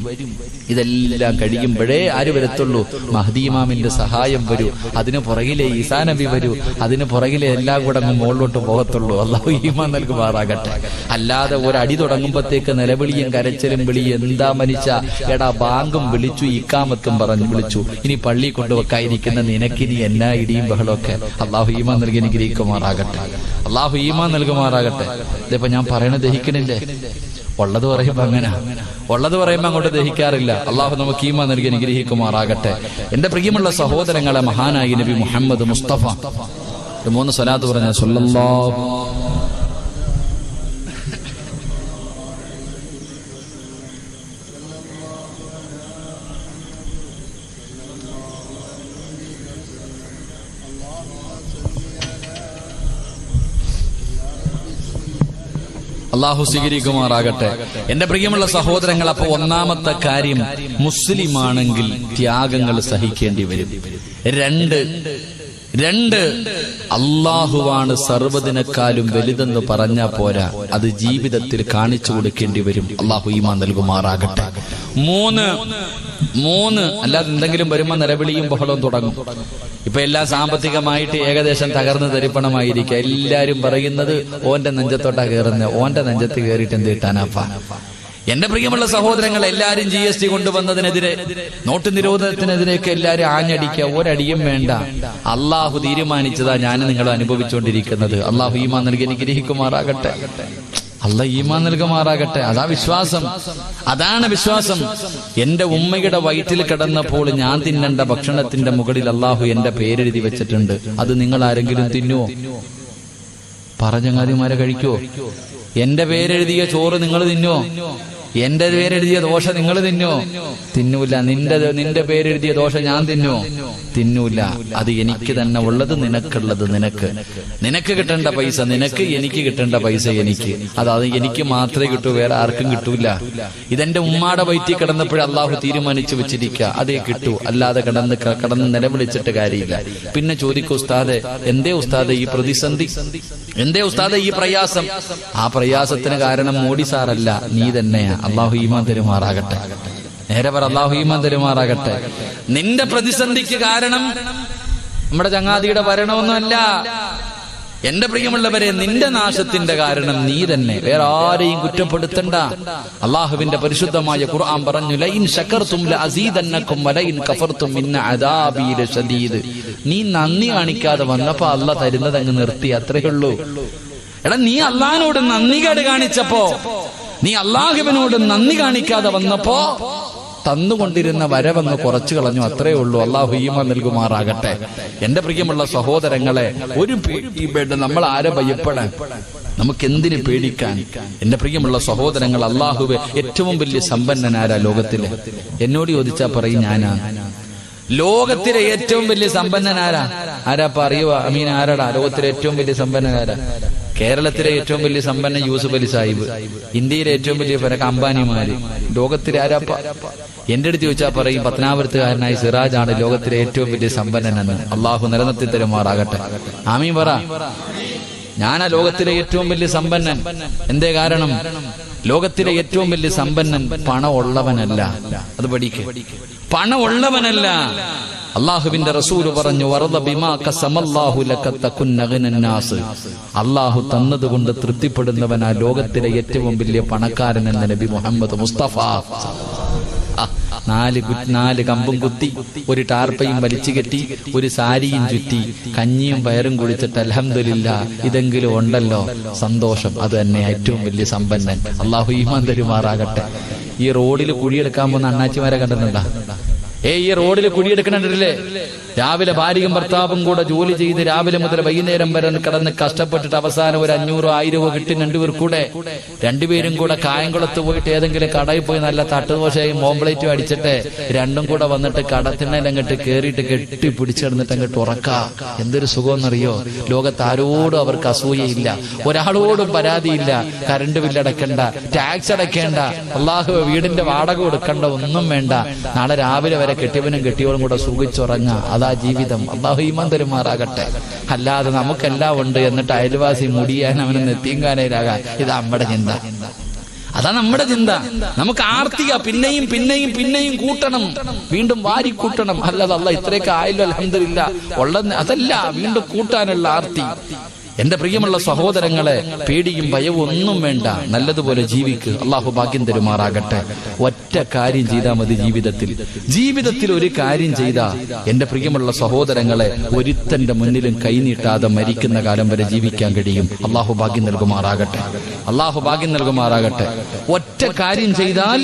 ഇതെല്ലാം കഴിയുമ്പോഴേ ആര് വരത്തുള്ളൂ? മഹ്ദി ഇമാമിന്റെ സഹായം വരൂ, അതിന് പുറകിലെ ഈസാ നബി വരൂ, അതിന് പുറകിലെ എല്ലാം കൂടെ അങ്ങ് മുകളിലോട്ട് പോകത്തുള്ളൂ. അല്ലാഹു ഈമാൻ നൽകുമാറാകട്ടെ. അല്ലാതെ ഒരടി തുടങ്ങുമ്പോഴത്തേക്ക് നിലവിളിയും കരച്ചിലും വിളിയും, എന്താ മനുഷ്യ, എടാ ബാങ്കും വിളിച്ചു ഇക്കാമത്തും പറഞ്ഞു വിളിച്ചു, ഇനി പള്ളി കൊണ്ടുവെക്കാതിരിക്കുന്ന നിനക്കിനി എന്നാ ഇടിയും ബഹളമൊക്കെ. അല്ലാഹു ഈമാൻ നൽകി അനുഗ്രഹിക്കുമാറാകട്ടെ. അല്ലാഹു ഈമാൻ നൽകുമാറാകട്ടെ. ഇതിപ്പോ ഞാൻ പറയണത് ദഹിക്കണില്ലേ? ഉള്ളത് പറയുമ്പോ അങ്ങനെ, ഉള്ളത് പറയുമ്പോ അങ്ങോട്ട് ദഹിക്കാറില്ല. അള്ളാഹു നമുക്ക് ഈമാൻ നൽകി അനുഗ്രഹിക്കുമാറാകട്ടെ. എന്റെ പ്രിയമുള്ള സഹോദരങ്ങളെ, മഹാനായി നബി മുഹമ്മദ് മുസ്തഫ 3 സ്വലാത്ത് പറഞ്ഞ സല്ലല്ലാഹു അള്ളാഹു സ്വീകരിക്കുമാറാകട്ടെ. എന്റെ പ്രിയമുള്ള സഹോദരങ്ങൾ, അപ്പൊ ഒന്നാമത്തെ കാര്യം, മുസ്ലിമാണെങ്കിൽ ത്യാഗങ്ങൾ സഹിക്കേണ്ടി വരും. രണ്ട് അള്ളാഹുവാണ് സർവ്വതിനേക്കാളും വലുതെന്ന് പറഞ്ഞാ പോരാ, അത് ജീവിതത്തിൽ കാണിച്ചു കൊടുക്കേണ്ടി വരും. അള്ളാഹു ഈമാൻ നൽകുമാറാകട്ടെ. 3 അല്ലാതെ എന്തെങ്കിലും വരുമ്പോ നിലവിളിയും ബഹളവും തുടങ്ങും. ഇപ്പൊ എല്ലാം സാമ്പത്തികമായിട്ട് ഏകദേശം തകർന്ന് തരിപ്പണമായിരിക്കുക. എല്ലാരും പറയുന്നത് ഓന്റെ നെഞ്ചത്തോട്ടാ കയറുന്നത്, ഓന്റെ നെഞ്ചത്ത് കയറിയിട്ട് എന്ത് കിട്ടാനാപ്പാ. എന്റെ പ്രിയമുള്ള സഹോദരങ്ങൾ, എല്ലാരും GST കൊണ്ടുവന്നതിനെതിരെ, നോട്ട് നിരോധനത്തിനെതിരെയൊക്കെ എല്ലാരും ആഞ്ഞടിക്കുക. ഒരടിയും വേണ്ട. അള്ളാഹു തീരുമാനിച്ചതാ ഞാൻ നിങ്ങൾ അനുഭവിച്ചുകൊണ്ടിരിക്കുന്നത്. അള്ളാഹു ഈമാൻ നൽകി അനുഗ്രഹിക്കുമാറാകട്ടെ. അള്ളാഹു ഈമാൻ നൽകുമാറാകട്ടെ. അതാ വിശ്വാസം, അതാണ് വിശ്വാസം. എന്റെ ഉമ്മയുടെ വയറ്റിൽ കിടന്നപ്പോൾ ഞാൻ തിന്നേണ്ട ഭക്ഷണത്തിന്റെ മുകളിൽ അള്ളാഹു എന്റെ പേരെഴുതി വെച്ചിട്ടുണ്ട്. അത് നിങ്ങൾ ആരെങ്കിലും തിന്നുവോ? പറഞ്ഞങ്ങാതിമാരെ കഴിക്കുവോ? എന്റെ പേരെഴുതിയ ചോറ് നിങ്ങൾ തിന്നോ? എന്റെ പേരെഴുതിയ ദോശ നിങ്ങൾ തിന്നോ? തിന്നൂല. നിന്റെ പേരെഴുതിയ ദോശ ഞാൻ തിന്നോ? തിന്നൂല. അത് എനിക്ക് തന്നെ ഉള്ളത്, നിനക്കുള്ളത് നിനക്ക് കിട്ടേണ്ട പൈസ നിനക്ക്, എനിക്ക് കിട്ടേണ്ട പൈസ എനിക്ക്. അത് എനിക്ക് മാത്രമേ കിട്ടൂ, വേറെ ആർക്കും കിട്ടൂല. ഇതെന്റെ ഉമ്മാടെ വയറ്റിൽ കിടന്നപ്പോഴേ അള്ളാഹു തീരുമാനിച്ചു വെച്ചിരിക്കുക, അതേ കിട്ടൂ. അല്ലാതെ കിടന്ന് നിലവിളിച്ചിട്ട് കാര്യമില്ല. പിന്നെ ചോദിക്കൂ, ഉസ്താദെ എന്തേ ഉസ്താദെ ഈ പ്രതിസന്ധി, എന്തേ ഉസ്താദെ ഈ പ്രയാസം? ആ പ്രയാസത്തിന് കാരണം മോഡി സാറല്ല, നീ തന്നെയാ. അള്ളാഹു ഈമാൻ തരുമാറാകട്ടെ. നേരെ പറ, അള്ളാഹു ഈമാൻ തരുമാറാകട്ടെ. നിന്റെ പ്രതിസന്ധിക്ക് കാരണം നമ്മുടെ ചങ്ങാതിയുടെ ഭരണമൊന്നുമല്ല. എന്റെ പ്രിയമുള്ളവരെ, നിന്റെ നാശത്തിന്റെ കാരണം നീ തന്നെ, വേറെ ആരെയും കുറ്റപ്പെടുത്തണ്ട. അള്ളാഹുവിന്റെ പരിശുദ്ധമായ ഖുർആൻ പറഞ്ഞു, ലഇൻ ശകർതും ലഅസീദന്നകും വലഇൻ കഫർതും ഇന്ന അദാബി ലശദീദ്. നീ നന്ദി കാണിക്കാതെ വന്നപ്പോ അള്ളാഹ് തരുന്നത് അങ്ങ് നിർത്തി, അത്രയേ ഉള്ളൂ. എടാ, നീ അള്ളാഹിനോട് നന്ദികേട് കാണിച്ചപ്പോ, നീ അള്ളാഹുവിനോട് നന്ദി കാണിക്കാതെ വന്നപ്പോ തന്നുകൊണ്ടിരുന്ന വരവങ്ങ് കുറച്ചു കളഞ്ഞു, അത്രയേ ഉള്ളൂ. അള്ളാഹു ഈമാൻ നൽകുമാറാകട്ടെ. എന്റെ പ്രിയമുള്ള സഹോദരങ്ങളെ, ഒരു പേടി, നമ്മൾ ആരെ ഭയപ്പെടാൻ, നമുക്ക് എന്തിനു പേടിക്കാൻ? എന്റെ പ്രിയമുള്ള സഹോദരങ്ങൾ, അള്ളാഹുവെ ഏറ്റവും വലിയ സമ്പന്നനാരാ ലോകത്തിലെ? എന്നോട് ചോദിച്ചാ പറയും ഞാനാ. ലോകത്തിലെ ഏറ്റവും വലിയ സമ്പന്നനാരാ? ആരാപ്പ അറിയുക? അമീൻ, ആരാടാ ലോകത്തിലെ ഏറ്റവും വലിയ സമ്പന്നനാരാ? കേരളത്തിലെ ഏറ്റവും വലിയ സമ്പന്നൻ യൂസുഫ് അലി സാഹിബ്, ഇന്ത്യയിലെ ഏറ്റവും വലിയ അംബാനിമാര്. ലോകത്തിലെ ആരാപ്പ? എന്റെ അടുത്ത് ചോദിച്ചാൽ പറയും പത്തനാപുരത്തുകാരനായ സിറാജാണ് ലോകത്തിലെ ഏറ്റവും വലിയ സമ്പന്നനെന്ന്. അള്ളാഹു നിലനിർത്തി തരുമാറാകട്ടെ. ആമീൻ പറ. ഞാനാ ലോകത്തിലെ ഏറ്റവും വലിയ സമ്പന്നൻ. എന്തേ കാരണം? ലോകത്തിലെ ഏറ്റവും വലിയ സമ്പന്നൻ പണം ഉള്ളവനല്ല. അത് പഠിക്ക്. പണം ഉള്ളവനല്ല. അള്ളാഹുവിന്റെ റസൂല് പറഞ്ഞു, അള്ളാഹു തന്നതുകൊണ്ട് തൃപ്തിപ്പെടുന്നവനാ ലോകത്തിലെ ഏറ്റവും വലിയ പണക്കാരൻ എന്ന് നബി മുഹമ്മദ് മുസ്തഫ. 4 കമ്പും കുത്തി, ഒരു ടാർപ്പയും വലിച്ചു കെട്ടി, ഒരു സാരിയും ചുറ്റി, കഞ്ഞിയും പയറും കുടിച്ചിട്ട് അൽഹംദുലില്ലാ ഇതെങ്കിലും ഉണ്ടല്ലോ, സന്തോഷം. അത് തന്നെ ഏറ്റവും വലിയ സമ്പന്നൻ. അള്ളാഹു ഈമാൻ തരുമാറാകട്ടെ. ഈ റോഡിൽ കുഴിയെടുക്കാൻ പോകുന്ന അണ്ണാച്ചിമാരെ കണ്ടിട്ടുണ്ടാ? ഈ റോഡിൽ കുഴിയെടുക്കണില്ലേ? രാവിലെ ഭാര്യയും ഭർത്താവും കൂടെ ജോലി ചെയ്ത് രാവിലെ മുതൽ വൈകുന്നേരം വരെ കിടന്ന് കഷ്ടപ്പെട്ടിട്ട് അവസാനം ഒരു 500-1000 കിട്ടി രണ്ടുപേർ കൂടെ, രണ്ടുപേരും കൂടെ കായംകുളത്ത് പോയിട്ട് ഏതെങ്കിലും കടയിൽ പോയി നല്ല തട്ടുദോശയും ഓംപ്ലേറ്റും അടിച്ചിട്ട് രണ്ടും കൂടെ വന്നിട്ട് കടത്തിനങ്ങട്ട് കേറിയിട്ട് കെട്ടി പിടിച്ചിടന്നിട്ട് അങ്ങോട്ട് ഉറക്കാം. എന്തൊരു സുഖമെന്നറിയോ? ലോകത്ത് ആരോടും അവർക്ക് അസൂയയില്ല, ഒരാളോടും പരാതിയില്ല. കറണ്ട് ബില്ലടക്കണ്ട, ടാക്സ് അടയ്ക്കേണ്ട, അള്ളാഹു വീടിന്റെ വാടക കൊടുക്കണ്ട, ഒന്നും വേണ്ട. നാളെ രാവിലെ വരെ കെട്ടിയവനും കെട്ടിയവളും കൂടെ സുഖിച്ചുറങ്ങാം. അതാ അതാ ജീവിതം. അല്ലാഹു ഈമാൻ തരുമാറാകട്ടെ. അല്ലാതെ നമുക്കെല്ലാം ഉണ്ട് എന്നിട്ട് അയൽവാസി മുടിയാൻ അവന് നെത്തിയങ്കാനയിലാകാൻ, ഇത് നമ്മുടെ ചിന്ത. അതാ നമ്മുടെ ചിന്ത. നമുക്ക് ആർത്തിക പിന്നെയും പിന്നെയും പിന്നെയും കൂട്ടണം, വീണ്ടും വാരി കൂട്ടണം. അല്ലാതെ അല്ലാഹ് ഇത്രയൊക്കെ ആയല്ലോ അൽഹംദുലില്ലാ ഉള്ളത്, അതല്ല, വീണ്ടും കൂട്ടാനുള്ള ആർത്തി. എന്റെ പ്രിയമുള്ള സഹോദരങ്ങളെ, പേടിയും ഭയവും ഒന്നും വേണ്ട, നല്ലതുപോലെ ജീവിക്ക്. അള്ളാഹു ഭാഗ്യം തരുമാറാകട്ടെ. ഒറ്റ കാര്യം ചെയ്താൽ മതി ജീവിതത്തിൽ ഒരു കാര്യം ചെയ്താ എന്റെ പ്രിയമുള്ള സഹോദരങ്ങളെ, ഒരുത്തന്റെ മുന്നിലും കൈനീട്ടാതെ മരിക്കുന്ന കാലം വരെ ജീവിക്കാൻ കഴിയും. അള്ളാഹു ഭാഗ്യം നൽകുമാറാകട്ടെ. അള്ളാഹു ഭാഗ്യം നൽകുമാറാകട്ടെ. ഒറ്റ കാര്യം ചെയ്താൽ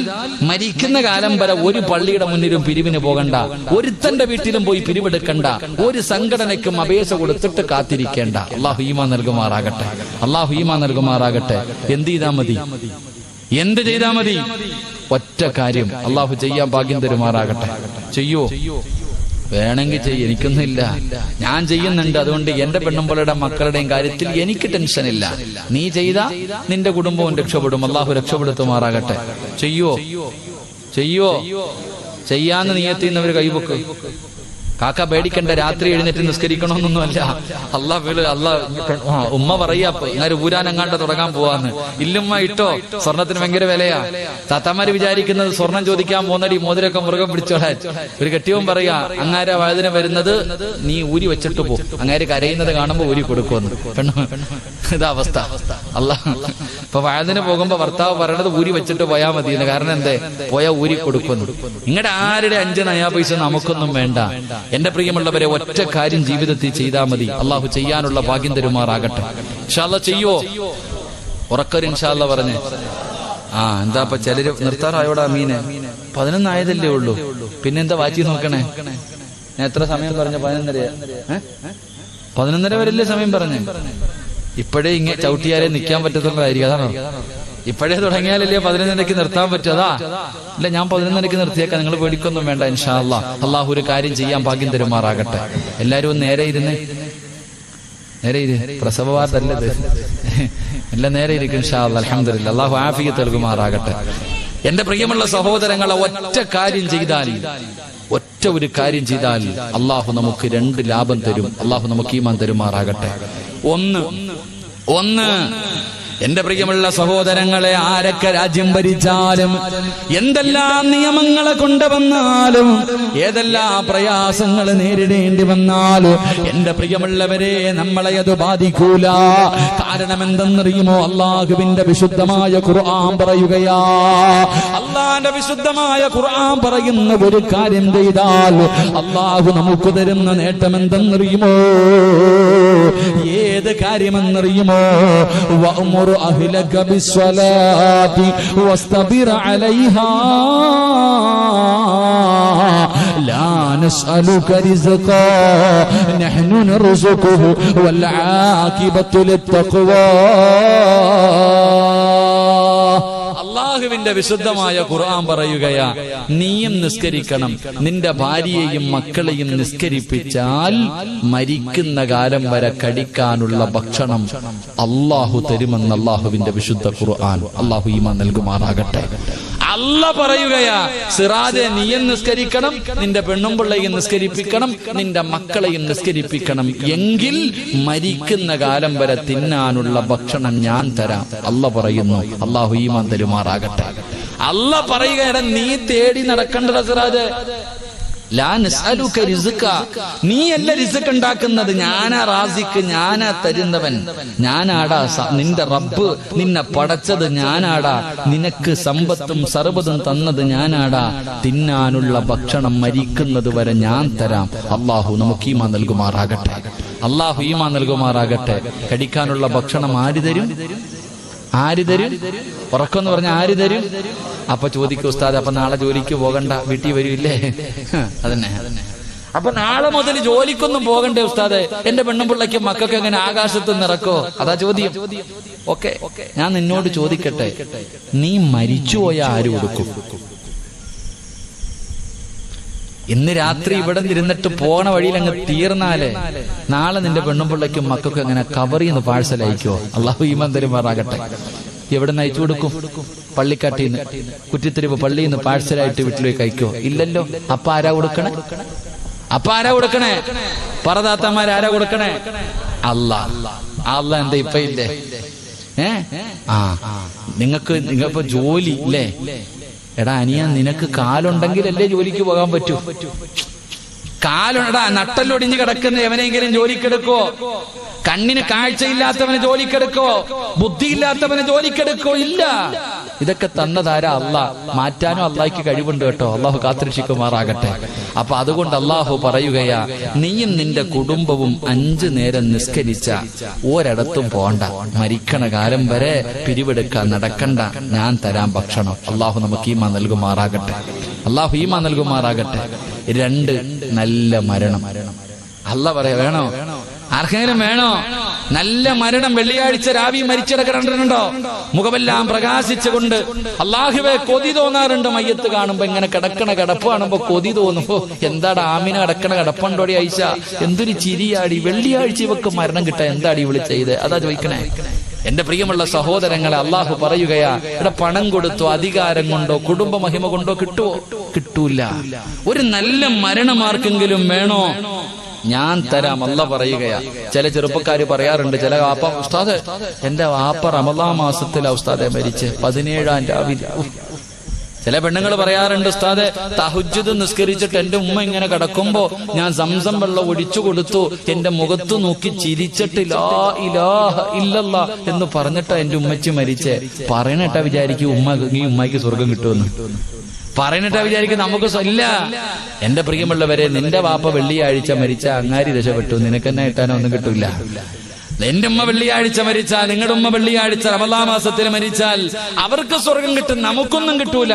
മരിക്കുന്ന കാലം വരെ ഒരു പള്ളിയുടെ മുന്നിലും പിരിവിന് പോകണ്ട, ഒരുത്തന്റെ വീട്ടിലും പോയി പിരിവെടുക്കണ്ട, ഒരു സംഘടനയ്ക്കും അപേക്ഷ കൊടുത്തിട്ട് കാത്തിരിക്കേണ്ട. അള്ളാഹു ഈമാൻ നൽകുമാറാകട്ടെ. അള്ളാഹു ഈമാൻ നൽകുമാറാകട്ടെ. എന്ത് ചെയ്താൽ മതി? എന്ത് ചെയ്താൽ മതി? ഒറ്റ കാര്യം. അള്ളാഹു ചെയ്യാൻ ഭാഗ്യം തരുമാറാകട്ടെ. ചെയ്യോ? വേണമെങ്കിൽ ചെയ്യും, എനിക്കൊന്നുമില്ല, ഞാൻ ചെയ്യുന്നുണ്ട്. അതുകൊണ്ട് എന്റെ പെണ്ണുമ്പളുടെ മക്കളുടെയും കാര്യത്തിൽ എനിക്ക് ടെൻഷനില്ല. നീ ചെയ്താ നിന്റെ കുടുംബവും രക്ഷപ്പെടും. അള്ളാഹു രക്ഷപ്പെടുത്തുമാറാകട്ടെ. ചെയ്യോ? ചെയ്യാന്ന് നിയത്തിന്നവര് കൈവക്ക്. കാക്ക പേടിക്കണ്ട, രാത്രി എഴുന്നേറ്റ് നിസ്കരിക്കണമെന്നൊന്നുമല്ല. ഉമ്മ പറയാ ഇങ്ങനെ ഊരാനെങ്ങാണ്ട് തുടങ്ങാൻ പോവാന്ന്. ഇല്ലുമ്മ ഇട്ടോ, സ്വർണത്തിന് ഭയങ്കര വിലയാ. താത്താമാര് വിചാരിക്കുന്നത് സ്വർണം ചോദിക്കാൻ പോകുന്നടി മോതിരൊക്കെ മുറുകെ പിടിച്ചോളാൻ. ഒരു കെട്ടിയവും പറയാ, അങ്ങാര വഴുതിന് വരുന്നത് നീ ഊരി വെച്ചിട്ട് പോ, അങ്ങാര് കരയുന്നത് കാണുമ്പോ ഊരി കൊടുക്കുമെന്ന്. പെണ്ണു ഇതാ അവസ്ഥ. ഇപ്പൊ വഴുതിന് പോകുമ്പോ ഭർത്താവ് പറയണത് ഊരി വെച്ചിട്ട് പോയാൽ മതി. കാരണം എന്തേ? പോയാ ഊരി കൊടുക്കുന്നു. ഇങ്ങടെ ആരുടെ 5 നയാ പൈസ നമുക്കൊന്നും വേണ്ട. എന്റെ പ്രിയമുള്ളവരെ, ഒറ്റ കാര്യം ജീവിതത്തിൽ ചെയ്താൽ മതി. അള്ളാഹു ചെയ്യാനുള്ള ഭാഗ്യം തരുമാറാകട്ടെ. ഇൻഷാ അല്ലാഹ് ചെയ്യോ? ഉറക്കൊരു ഇൻഷാ അല്ലാഹ് പറഞ്ഞേ. എന്താ ഇപ്പൊ ചിലര് നിർത്താറായോടാ മീനെ? 11 ആയതല്ലേ ഉള്ളൂ, പിന്നെന്താ വാറ്റി നോക്കണേ? ഞാൻ എത്ര സമയം പറഞ്ഞ? 11:30 വരെയല്ലേ സമയം പറഞ്ഞേ? ഇപ്പോഴേ ഇങ്ങനെ ചവിട്ടിയാലേ നിൽക്കാൻ പറ്റത്തുള്ളതായിരിക്കും. അതാണോ? ഇപ്പോഴേ തുടങ്ങിയാലല്ലേ 11:30 നിർത്താൻ പറ്റതാ? ഇല്ല, ഞാൻ 11:30 നിർത്തിയേക്കാം, നിങ്ങൾ പേടിക്കൊന്നും വേണ്ട. ഇൻഷാ അല്ലാഹ് അള്ളാഹു ഒരു കാര്യം ചെയ്യാൻ ഭാഗ്യം തരുമാറാകട്ടെ. എല്ലാരും ഒന്ന് നേരെ ഇരുന്ന്, പ്രസവവാർത്തല്ലത്, എല്ലാം നേരെ ഇരിക്കും. ഇൻഷാ അല്ലാഹ് അൽഹംദുലില്ലാഹ്. അള്ളാഹു ആഫിയത്ത് നൽകുമാറാകട്ടെ. എന്റെ പ്രിയമുള്ള സഹോദരങ്ങളെ, ഒറ്റ കാര്യം ചെയ്താൽ, ഒറ്റ ഒരു കാര്യം ചെയ്താൽ അള്ളാഹു നമുക്ക് 2 ലാഭം തരും. അള്ളാഹു നമുക്ക് ഈമാൻ തരുമാറാകട്ടെ. ഒന്ന് എന്റെ പ്രിയമുള്ള സഹോദരങ്ങളെ, ആരൊക്കെ രാജ്യം ഭരിച്ചാലും, എന്തെല്ലാം നിയമങ്ങളെ കൊണ്ടുവന്നാലും, ഏതെല്ലാം പ്രയാസങ്ങൾ നേരിടേണ്ടി വന്നാലും, എന്റെ പ്രിയമുള്ളവരെ, നമ്മളെ അത് ബാധിക്കൂല. കാരണം എന്തെന്നറിയുമോ? അള്ളാഹുവിന്റെ വിശുദ്ധമായ ഖുർആൻ പറയുകയാ. അള്ളാന്റെ വിശുദ്ധമായ ഖുർആൻ പറയുന്ന ഒരു കാര്യം ചെയ്താൽ അള്ളാഹു നമുക്ക് തരുന്ന നേട്ടം എന്തെന്നറിയുമോ? ഏത് കാര്യമെന്നറിയുമോ? أهلك بالصلاة واصطبر عليها لا نسألك رزقا نحن نرزقه والعاقبة للتقوى. അള്ളാഹുവിന്റെ വിശുദ്ധമായ ഖുർആൻ പറയുകയാ, നീയും നിസ്കരിക്കണം, നിന്റെ ഭാര്യയെയും മക്കളെയും നിസ്കരിപ്പിച്ചാൽ മരിക്കുന്ന കാലം വരെ കഴിക്കാനുള്ള ഭക്ഷണം അള്ളാഹു തരുമെന്ന് അള്ളാഹുവിന്റെ വിശുദ്ധ ഖുർആൻ. അള്ളാഹു ഈമാൻ നൽകുമാറാകട്ടെ. അല്ലാഹ് പറയുകയാ, സിറാജെ, നീയും നിസ്കരിക്കണം, നിന്റെ പെണ്ണുമ്പിള്ളയും നിസ്കരിപ്പിക്കണം, നിന്റെ മക്കളെയും നിസ്കരിപ്പിക്കണം, എങ്കിൽ മരിക്കുന്ന കാലം വരെ തിന്നാനുള്ള ഭക്ഷണം ഞാൻ തരാം. അല്ലാഹ് പറയുന്നു. അള്ളാഹു ഈമാൻ തരുമാറാകട്ടെ. അല്ലാഹ് പറയുകയാണ്, നീ തേടി നടക്കേണ്ടത് സിറാജെ. ലാ നസ്അലുക റിസ്ക, നീയല്ല റിസ്ക് ഉണ്ടാക്കുന്നത്, ഞാനാ റാസിക്ക്, ഞാനാ തരുന്നവൻ, ഞാനാടാ നിന്റെ റബ്ബ്, നിന്നെ പടച്ചത് ഞാനാടാ, നിനക്ക് സമ്പത്തും സർവ്വതും തന്നത് ഞാനാടാ, തിന്നാനുള്ള ഭക്ഷണം മരിക്കുന്നത് വരെ ഞാൻ തരാം. അള്ളാഹു നമുക്ക് ഈമാൻ നൽകുമാറാകട്ടെ. അള്ളാഹു ഈമാൻ നൽകുമാറാകട്ടെ. കഴിക്കാനുള്ള ഭക്ഷണം ആര് തരും? ഉറക്കെന്ന് പറഞ്ഞ ആര് തരും? അപ്പൊ ചോദിക്കും, ഉസ്താദ് അപ്പൊ നാളെ ജോലിക്ക് പോകണ്ട, വീട്ടിൽ വരില്ലേ? അതന്നെ. അപ്പൊ നാളെ മുതൽ ജോലിക്കൊന്നും പോകണ്ടേ ഉസ്താദ്? എന്റെ പെണ്ണുപിള്ളയ്ക്കും മക്കൾക്ക് എങ്ങനെ ആകാശത്ത് നിറക്കോ? അതാ ചോദ്യം. ഓക്കെ, ഞാൻ നിന്നോട് ചോദിക്കട്ടെ, നീ മരിച്ചുപോയ ആര് കൊടുക്കും? ഇന്ന് രാത്രി ഇവിടെ ഇരുന്നിട്ട് പോണ വഴിയിൽ അങ്ങ് തീർന്നാലേ നാളെ നിന്റെ പെണ്ണുപിള്ളയ്ക്കും മക്കൾക്കും എങ്ങനെ കവറിൽ നിന്ന് പാഴ്സൽ അയക്കോ? അള്ളാഹു ഈമാൻ തരുമാറാകട്ടെ. എവിടെ നിന്ന് അയച്ചു കൊടുക്കും? പള്ളിക്കാട്ടിന്ന്, കുറ്റിത്തെരുവ് പള്ളിയിൽ നിന്ന് പാഴ്സലായിട്ട് വീട്ടിലേക്ക് അയക്കോ? ഇല്ലല്ലോ. അപ്പൊ ആരാ കൊടുക്കണേ? അപ്പൊ ആരാ കൊടുക്കണേ? പറദാത്തമാരാരാ കൊടുക്കണേ? അല്ല എന്താ ഇപ്പൊ ഇല്ലേ? നിങ്ങൾക്കിപ്പോ ജോലി ഇല്ലേ? എടാ അനിയ, നിനക്ക് കാലുണ്ടെങ്കിലല്ലേ ജോലിക്ക് പോകാൻ പറ്റൂ. കാലുണ്ടാ നട്ടല്ലൊടിഞ്ഞ് കിടക്കുന്ന എവനെങ്കിലും ജോലിക്കെടുക്കോ? കണ്ണിന് കാഴ്ചയില്ലാത്തവനെ ജോലിക്കെടുക്കോ? ബുദ്ധിയില്ലാത്തവനെ ജോലിക്കെടുക്കോ? ഇല്ല. ഇതൊക്കെ തന്നതാരാ? അള്ളാഹ്. മാറ്റാനും അള്ളാഹ്ക്ക് കഴിവുണ്ട് കേട്ടോ. അള്ളാഹു കാത്തിരക്ഷിക്കുമാറാകട്ടെ. അപ്പൊ അതുകൊണ്ട് അള്ളാഹു പറയുകയാ, നീയും നിന്റെ കുടുംബവും 5 നേരം നിസ്കരിച്ച ഒരിടത്തും പോണ്ട, മരിക്കണ കാലം വരെ പിരിവെടുക്കാൻ നടക്കണ്ട, ഞാൻ തരാം ഭക്ഷണം. അള്ളാഹു നമുക്ക് ഈമാൻ നൽകുമാറാകട്ടെ. അള്ളാഹു ഈമാൻ നൽകുമാറാകട്ടെ. 2 നല്ല മരണം. അള്ളാഹ് പറയാ, വേണോ? ആർക്കെങ്കിലും വേണോ? നല്ല മരണം. വെള്ളിയാഴ്ച രാവി മരിച്ചിടക്കിടണ്ടോ? മുഖമെല്ലാം പ്രകാശിച്ചുകൊണ്ട് അള്ളാഹുവേ കൊതി തോന്നാറുണ്ട്. മയ്യത്ത് കാണുമ്പോ, ഇങ്ങനെ കിടക്കണ കിടപ്പ് കാണുമ്പോ കൊതി തോന്നുമ്പോ, എന്താടാ ആമിന കിടക്കണ കിടപ്പുണ്ടോടി ഐഷ, എന്തൊരു ചിരിയാടി, വെള്ളിയാഴ്ച ഇവക്ക് മരണം കിട്ടാൻ എന്താടി ഇവള് ചെയ്ത്? അതാ ചോദിക്കണേ. എന്റെ പ്രിയമുള്ള സഹോദരങ്ങളെ, അള്ളാഹു പറയുകയാ, ഇവിടെ പണം കൊടുത്തോ, അധികാരം കൊണ്ടോ, കുടുംബ മഹിമ കൊണ്ടോ കിട്ടുവോ? കിട്ടൂല. ഒരു നല്ല മരണമാർക്കെങ്കിലും വേണോ? ഞാൻ തരാം. അല്ലാഹ് പറയുകയാ. ചില ചെറുപ്പക്കാര് പറയാറുണ്ട്, ചില വാപ്പ, ഉസ്താദ് എന്റെ വാപ്പ റമദാൻ മാസത്തിലാ ഉസ്താദെ മരിച്ച്, 17-ാം രാവിലെ. ചില പെണ്ണുങ്ങൾ പറയാറുണ്ട്, ഉസ്താദെ തഹജ്ജുദ് നിസ്കരിച്ചിട്ട് എന്റെ ഉമ്മ ഇങ്ങനെ കിടക്കുമ്പോ ഞാൻ സംസം വെള്ളം ഒഴിച്ചു കൊടുത്തു, എന്റെ മുഖത്ത് നോക്കി ചിരിച്ചിട്ട് ലാ ഇലാഹ ഇല്ലല്ലാഹ് എന്ന് പറഞ്ഞിട്ടാ എന്റെ ഉമ്മച്ചി മരിച്ചേ. പറയണട്ടാ വിചാരിക്കും ഈ ഉമ്മയ്ക്ക് സ്വർഗം കിട്ടുമെന്ന്. പറയണിട്ടാ വിചാരിക്കും നമുക്ക് ഇല്ല. എന്റെ പ്രിയമുള്ളവരെ, നിന്റെ വാപ്പ വെള്ളിയാഴ്ച മരിച്ച അങ്ങാരി രക്ഷപ്പെട്ടു, നിനക്കെന്നെ കിട്ടാനോ ഒന്നും കിട്ടൂല. എന്റെ ഉമ്മ വെള്ളിയാഴ്ച മരിച്ചാൽ, നിങ്ങളുടെ ഉമ്മ വെള്ളിയാഴ്ച റമദാൻ മാസത്തിൽ മരിച്ചാൽ അവർക്ക് സ്വർഗം കിട്ടും, നമുക്കൊന്നും കിട്ടൂല.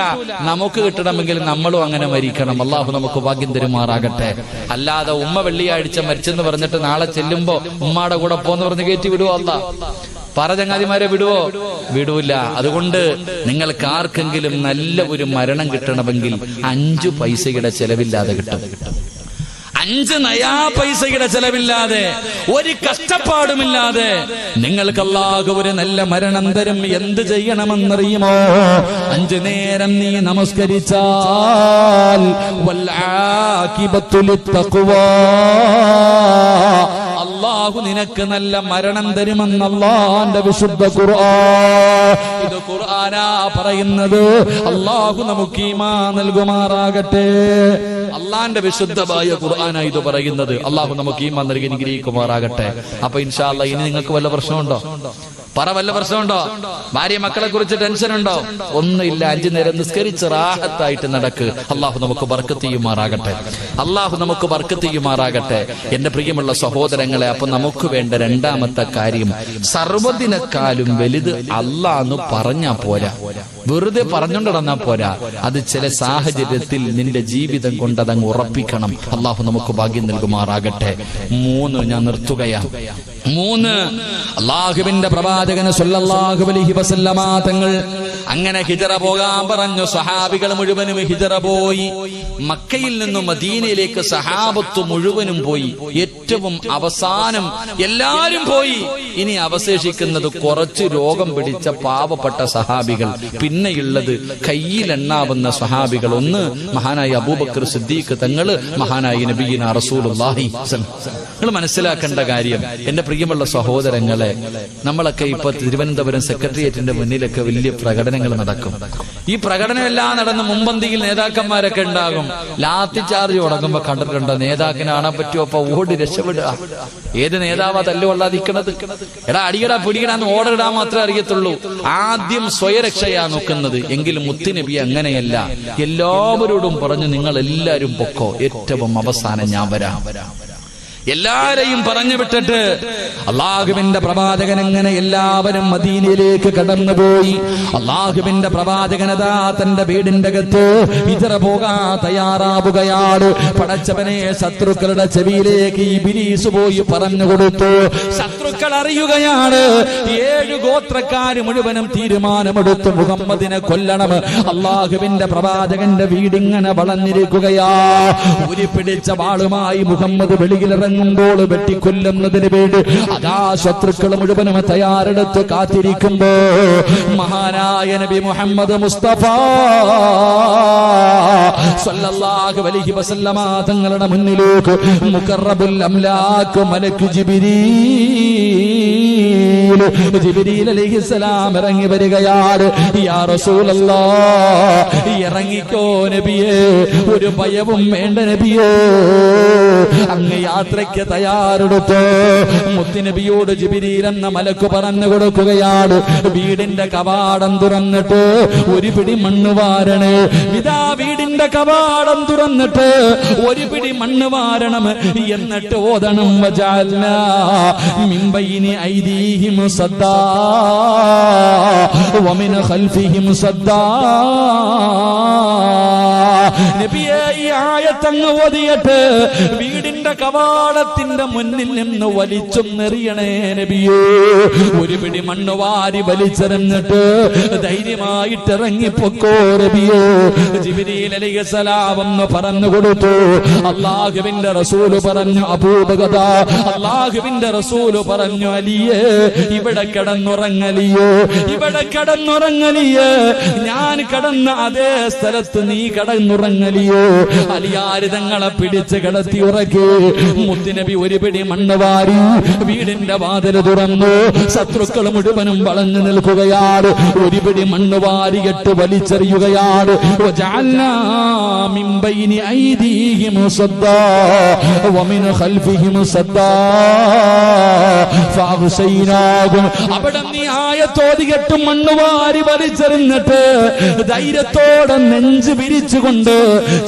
നമുക്ക് കിട്ടണമെങ്കിൽ നമ്മളും അങ്ങനെ മരിക്കണം. അള്ളാഹു നമുക്ക് ഭാഗ്യം തരുമാറാകട്ടെ. അല്ലാതെ ഉമ്മ വെള്ളിയാഴ്ച മരിച്ചെന്ന് പറഞ്ഞിട്ട് നാളെ ചെല്ലുമ്പോ ഉമ്മാടെ കൂടെ പോന്ന് പറഞ്ഞ് കയറ്റി വിടുവോ? അല്ലാഹ് ചങ്ങാതിമാരെ വിടുവോ? വിടൂല. അതുകൊണ്ട് നിങ്ങൾക്ക് ആർക്കെങ്കിലും നല്ല ഒരു മരണം കിട്ടണമെങ്കിൽ 5 പൈസയുടെ ചെലവില്ലാതെ കിട്ടും. 5 നയാ പൈസയുടെ ചെലവില്ലാതെ, ഒരു കഷ്ടപ്പാടുമില്ലാതെ നിങ്ങൾക്ക് അല്ലാഹു ഒരു നല്ല മരണം തരും. എന്ത് ചെയ്യണമെന്നറിയുമോ? 5 നേരം നീ നമസ്കരിച്ചാൽ വൽആഖിബത്തു ലിത്തഖ്വാ, അല്ലാഹു നിനക്ക് നല്ല മരണം തരുമെന്ന് അല്ലാഹുവിന്റെ വിശുദ്ധ ഖുർആൻ. ഇത് ഖുർആനാ പറയുന്നത്. അല്ലാഹു നമുക്ക് ഈമാൻ നൽകുമാറാകട്ടെ. അള്ളാന്റെ വിശുദ്ധമായ ഖുർആനാ ഇത് പറയുന്നത്. അള്ളാഹു നമുക്ക് ഈമാൻ നൽകി അനുഗ്രഹിക്കുമാറാകട്ടെ. അപ്പൊ ഇൻഷാ അല്ലാഹ്, ഇനി നിങ്ങൾക്ക് വല്ല പ്രശ്നമുണ്ടോ? വല്ല പ്രശ്നമുണ്ടോ? ഭാര്യ മക്കളെ കുറിച്ച് ടെൻഷൻ ഉണ്ടോ? ഒന്നുമില്ല. 5 നേരം നിസ്കരിച്ച് റാഹത്തായിട്ട് നടക്ക്. അള്ളാഹു നമുക്ക് ബർക്കത്ത് ചെയ്യുമാറാകട്ടെ. അള്ളാഹു നമുക്ക് ബർക്കത്ത് ചെയ്യുമാറാകട്ടെ. എന്റെ പ്രിയമുള്ള സഹോദരങ്ങളെ, അപ്പൊ നമുക്ക് വേണ്ട 2ാമത്തെ കാര്യം, സർവ്വതിനെക്കാളും വലുത് അല്ലാഹ് പറഞ്ഞാ പോരാ, വെറുതെ പറഞ്ഞുകൊണ്ട് നടന്നാ പോരാ. അത് ചില സാഹചര്യത്തിൽ നിന്റെ ജീവിതം കൊണ്ട് അതങ്ങ് ഉറപ്പിക്കണം. അള്ളാഹു നമുക്ക് ഭാഗ്യം നൽകുമാറാകട്ടെ. 3 ഞാൻ നിർത്തുകയാണ്. 3 അള്ളാഹുവിന്റെ പ്രവാചകന് സ്വല്ലല്ലാഹു അലൈഹി വസല്ലമ തങ്ങൾ അങ്ങനെ ഹിജറ പോകാൻ പറഞ്ഞു. സഹാബികൾ മുഴുവനും ഹിജറ പോയി. മക്കയിൽ നിന്നും മദീനയിലേക്ക് സഹാബത്ത് മുഴുവനും പോയി. ഏറ്റവും അവസാനം എല്ലാരും പോയി. ഇനി അവശേഷിക്കുന്നത് കുറച്ച് രോഗം പിടിച്ച പാവപ്പെട്ട സഹാബികൾ. പിന്നെയുള്ളത് കയ്യിലെണ്ണാവുന്ന സഹാബികൾ. ഒന്ന് മഹാനായ അബൂബക്കർ സിദ്ദീഖ് തങ്ങള്, മഹാനായ നബിയിന റസൂലുള്ളാഹി. നിങ്ങൾ മനസ്സിലാക്കേണ്ട കാര്യം, എന്റെ പ്രിയമുള്ള സഹോദരങ്ങളെ, നമ്മളൊക്കെ ഇപ്പൊ തിരുവനന്തപുരം സെക്രട്ടേറിയറ്റിന്റെ മുന്നിലൊക്കെ വലിയ പ്രകടനങ്ങൾ നടക്കും. ഈ പ്രകടനമെല്ലാം നടന്ന് മുമ്പന്തിയിൽ നേതാക്കന്മാരൊക്കെ ഉണ്ടാകും. ലാത്തി ചാർജ് തുടങ്ങുമ്പോ കണ്ടിട്ടുണ്ടോ? നേതാക്കിനെ കാണാൻ പറ്റുമോ? അപ്പൊ ഓടി രക്ഷപ്പെടുക. ഏത് നേതാവാ തല്ലുകൊള്ളാതിരിക്കണത്? എടാ അടിയടാ പിടികടാന്ന് ഓർഡർ ഇടാൻ മാത്രമേ അറിയത്തുള്ളൂ. ആദ്യം സ്വയരക്ഷയാ നോക്കുന്നത്. എങ്കിലും മുത്തുനബി അങ്ങനെയല്ല. എല്ലാവരോടും പറഞ്ഞു, നിങ്ങൾ എല്ലാവരും പൊക്കോ, ഏറ്റവും അവസാനം ഞാൻ വരാം. എല്ലാരെയും പറഞ്ഞു വിട്ടിട്ട് അള്ളാഹുവിന്റെ പ്രവാചകൻ അങ്ങനെ എല്ലാവരും മദീനയിലേക്ക് കടന്നുപോയി. അള്ളാഹുവിന്റെ പ്രവാചകനതാ തന്റെ വീടിന്റെ അകത്ത് ഹിജറ പോകാൻ തയ്യാറാവുകയാണ്. പടച്ചവനെ, ശത്രുക്കളുടെ ചെവിയിലേക്ക് ഇബ്ലീസ് പോയി പറഞ്ഞു കൊടുത്തു. ശത്രുക്കൾ അറിയുകയാണ്. 7 ഗോത്രക്കാര് മുഴുവനും തീരുമാനമെടുത്തു, മുഹമ്മദിനെ കൊല്ലണം. അള്ളാഹുവിന്റെ പ്രവാചകന്റെ വീടിങ്ങനെ വളഞ്ഞിരിക്കുകയാ. ഉരുപിടിച്ച വാളുമായി മുഹമ്മദ് വെളിയിലിറങ്ങി ഇറങ്ങുമ്പോൾ വെട്ടിക്കൊല്ലുന്നതിന് വേണ്ടി അതാ ശത്രുക്കൾ മുഴുവനും തയ്യാറെടുത്ത് കാത്തിരിക്കുമ്പോ മഹാനായ നബി മുഹമ്മദ് മുസ്തഫ സല്ലല്ലാഹു അലൈഹി വസല്ലമ തങ്ങളുടെ മുന്നിലേക്ക് മുഖറബുൽ അംലാക്ക് മലക്ക് ജിബ്രീൽ അലൈഹിസ്സലാം ഇറങ്ങി വരികയാണ്. യാ റസൂലല്ലാഹ്, ഇറങ്ങിക്കോ നബിയേ, ഒരു ഭയവും വേണ്ട നബിയേ, അങ്ങ് യാത്രയ്ക്ക് തയ്യാറെടുത്തോ. മുത്തുനബിയോട് ജിബ്രീൽ എന്ന മലക്ക് പറഞ്ഞു കൊടുക്കുകയാണ്, വീടിന്റെ കവാടം തുറന്നിട്ട് ഒരു പിടി മണ്ണ് വാരണേ. ഇതാ വീടിന്റെ കവാടം തുറന്നിട്ട് ഒരു പിടി മണ്ണ് വാരണം, എന്നിട്ട് ഓതണം വജഅൽനാ മിൻ ബൈനി ഐദീഹിം സദ്ദാ വമിൻ ഖൽഫിഹിം സദ്ദാ. നബിയേ, ഈ ആയത്തങ്ങ് ഓതിയിട്ട് വീടിന്റെ കവാടത്തിന്റെ മുന്നിൽ നിന്ന് വലിച്ചൊന്നെറിയണേ നബിയേ. ഒരു പിടി മണ്ണ് വാരി വലിച്ചെറിഞ്ഞിട്ട് ധൈര്യമായിട്ട് ഇറങ്ങിപ്പൊക്കോ നബിയേ. ജിബ്രീൽ അലൈഹിസ്സലാം എന്ന് പറഞ്ഞു കൊടുത്തു. അല്ലാഹുവിന്റെ റസൂല് പറഞ്ഞു അബൂബക്കർ, അല്ലാഹുവിന്റെ റസൂല് പറഞ്ഞു അലിയേ, ഇവിടെ കിടന്നുറങ്ങലിയോ, ഇവിടെ കിടന്നുറങ്ങലിയേ, ഞാൻ കിടന്ന അതേ സ്ഥലത്ത് നീ കിടന്നുറങ്ങലിയോ. അലിയാര് തങ്ങളെ പിടിച്ച് കിടത്തി ഉറക്കി. മുത്തുനബി ഒരു പിടി മണ്ണ് വാരി വീടിന്റെ വാതിൽ തുറന്നു. ശത്രുക്കൾ മുഴുവനും വളഞ്ഞു നിൽക്കുകയാണ്. ഒരു പിടി മണ്ണ് വാരിയിട്ട് വലിച്ചെറിയുകയാണ്. വജഅൽനാ മിൻ ബൈനി ഐദീഹിം സദ്ദാ വമിൻ ഖൽഫിഹിം സദ്ദാ ഫഅഗ്ശൈനാഹും. അവിടെ നീ ആയത്തോതിയിട്ട് മണ്ണ് വാരി വലിച്ചെറിഞ്ഞിട്ട് ധൈര്യത്തോടെ നെഞ്ച് വിരിച്ചുകൊണ്ട്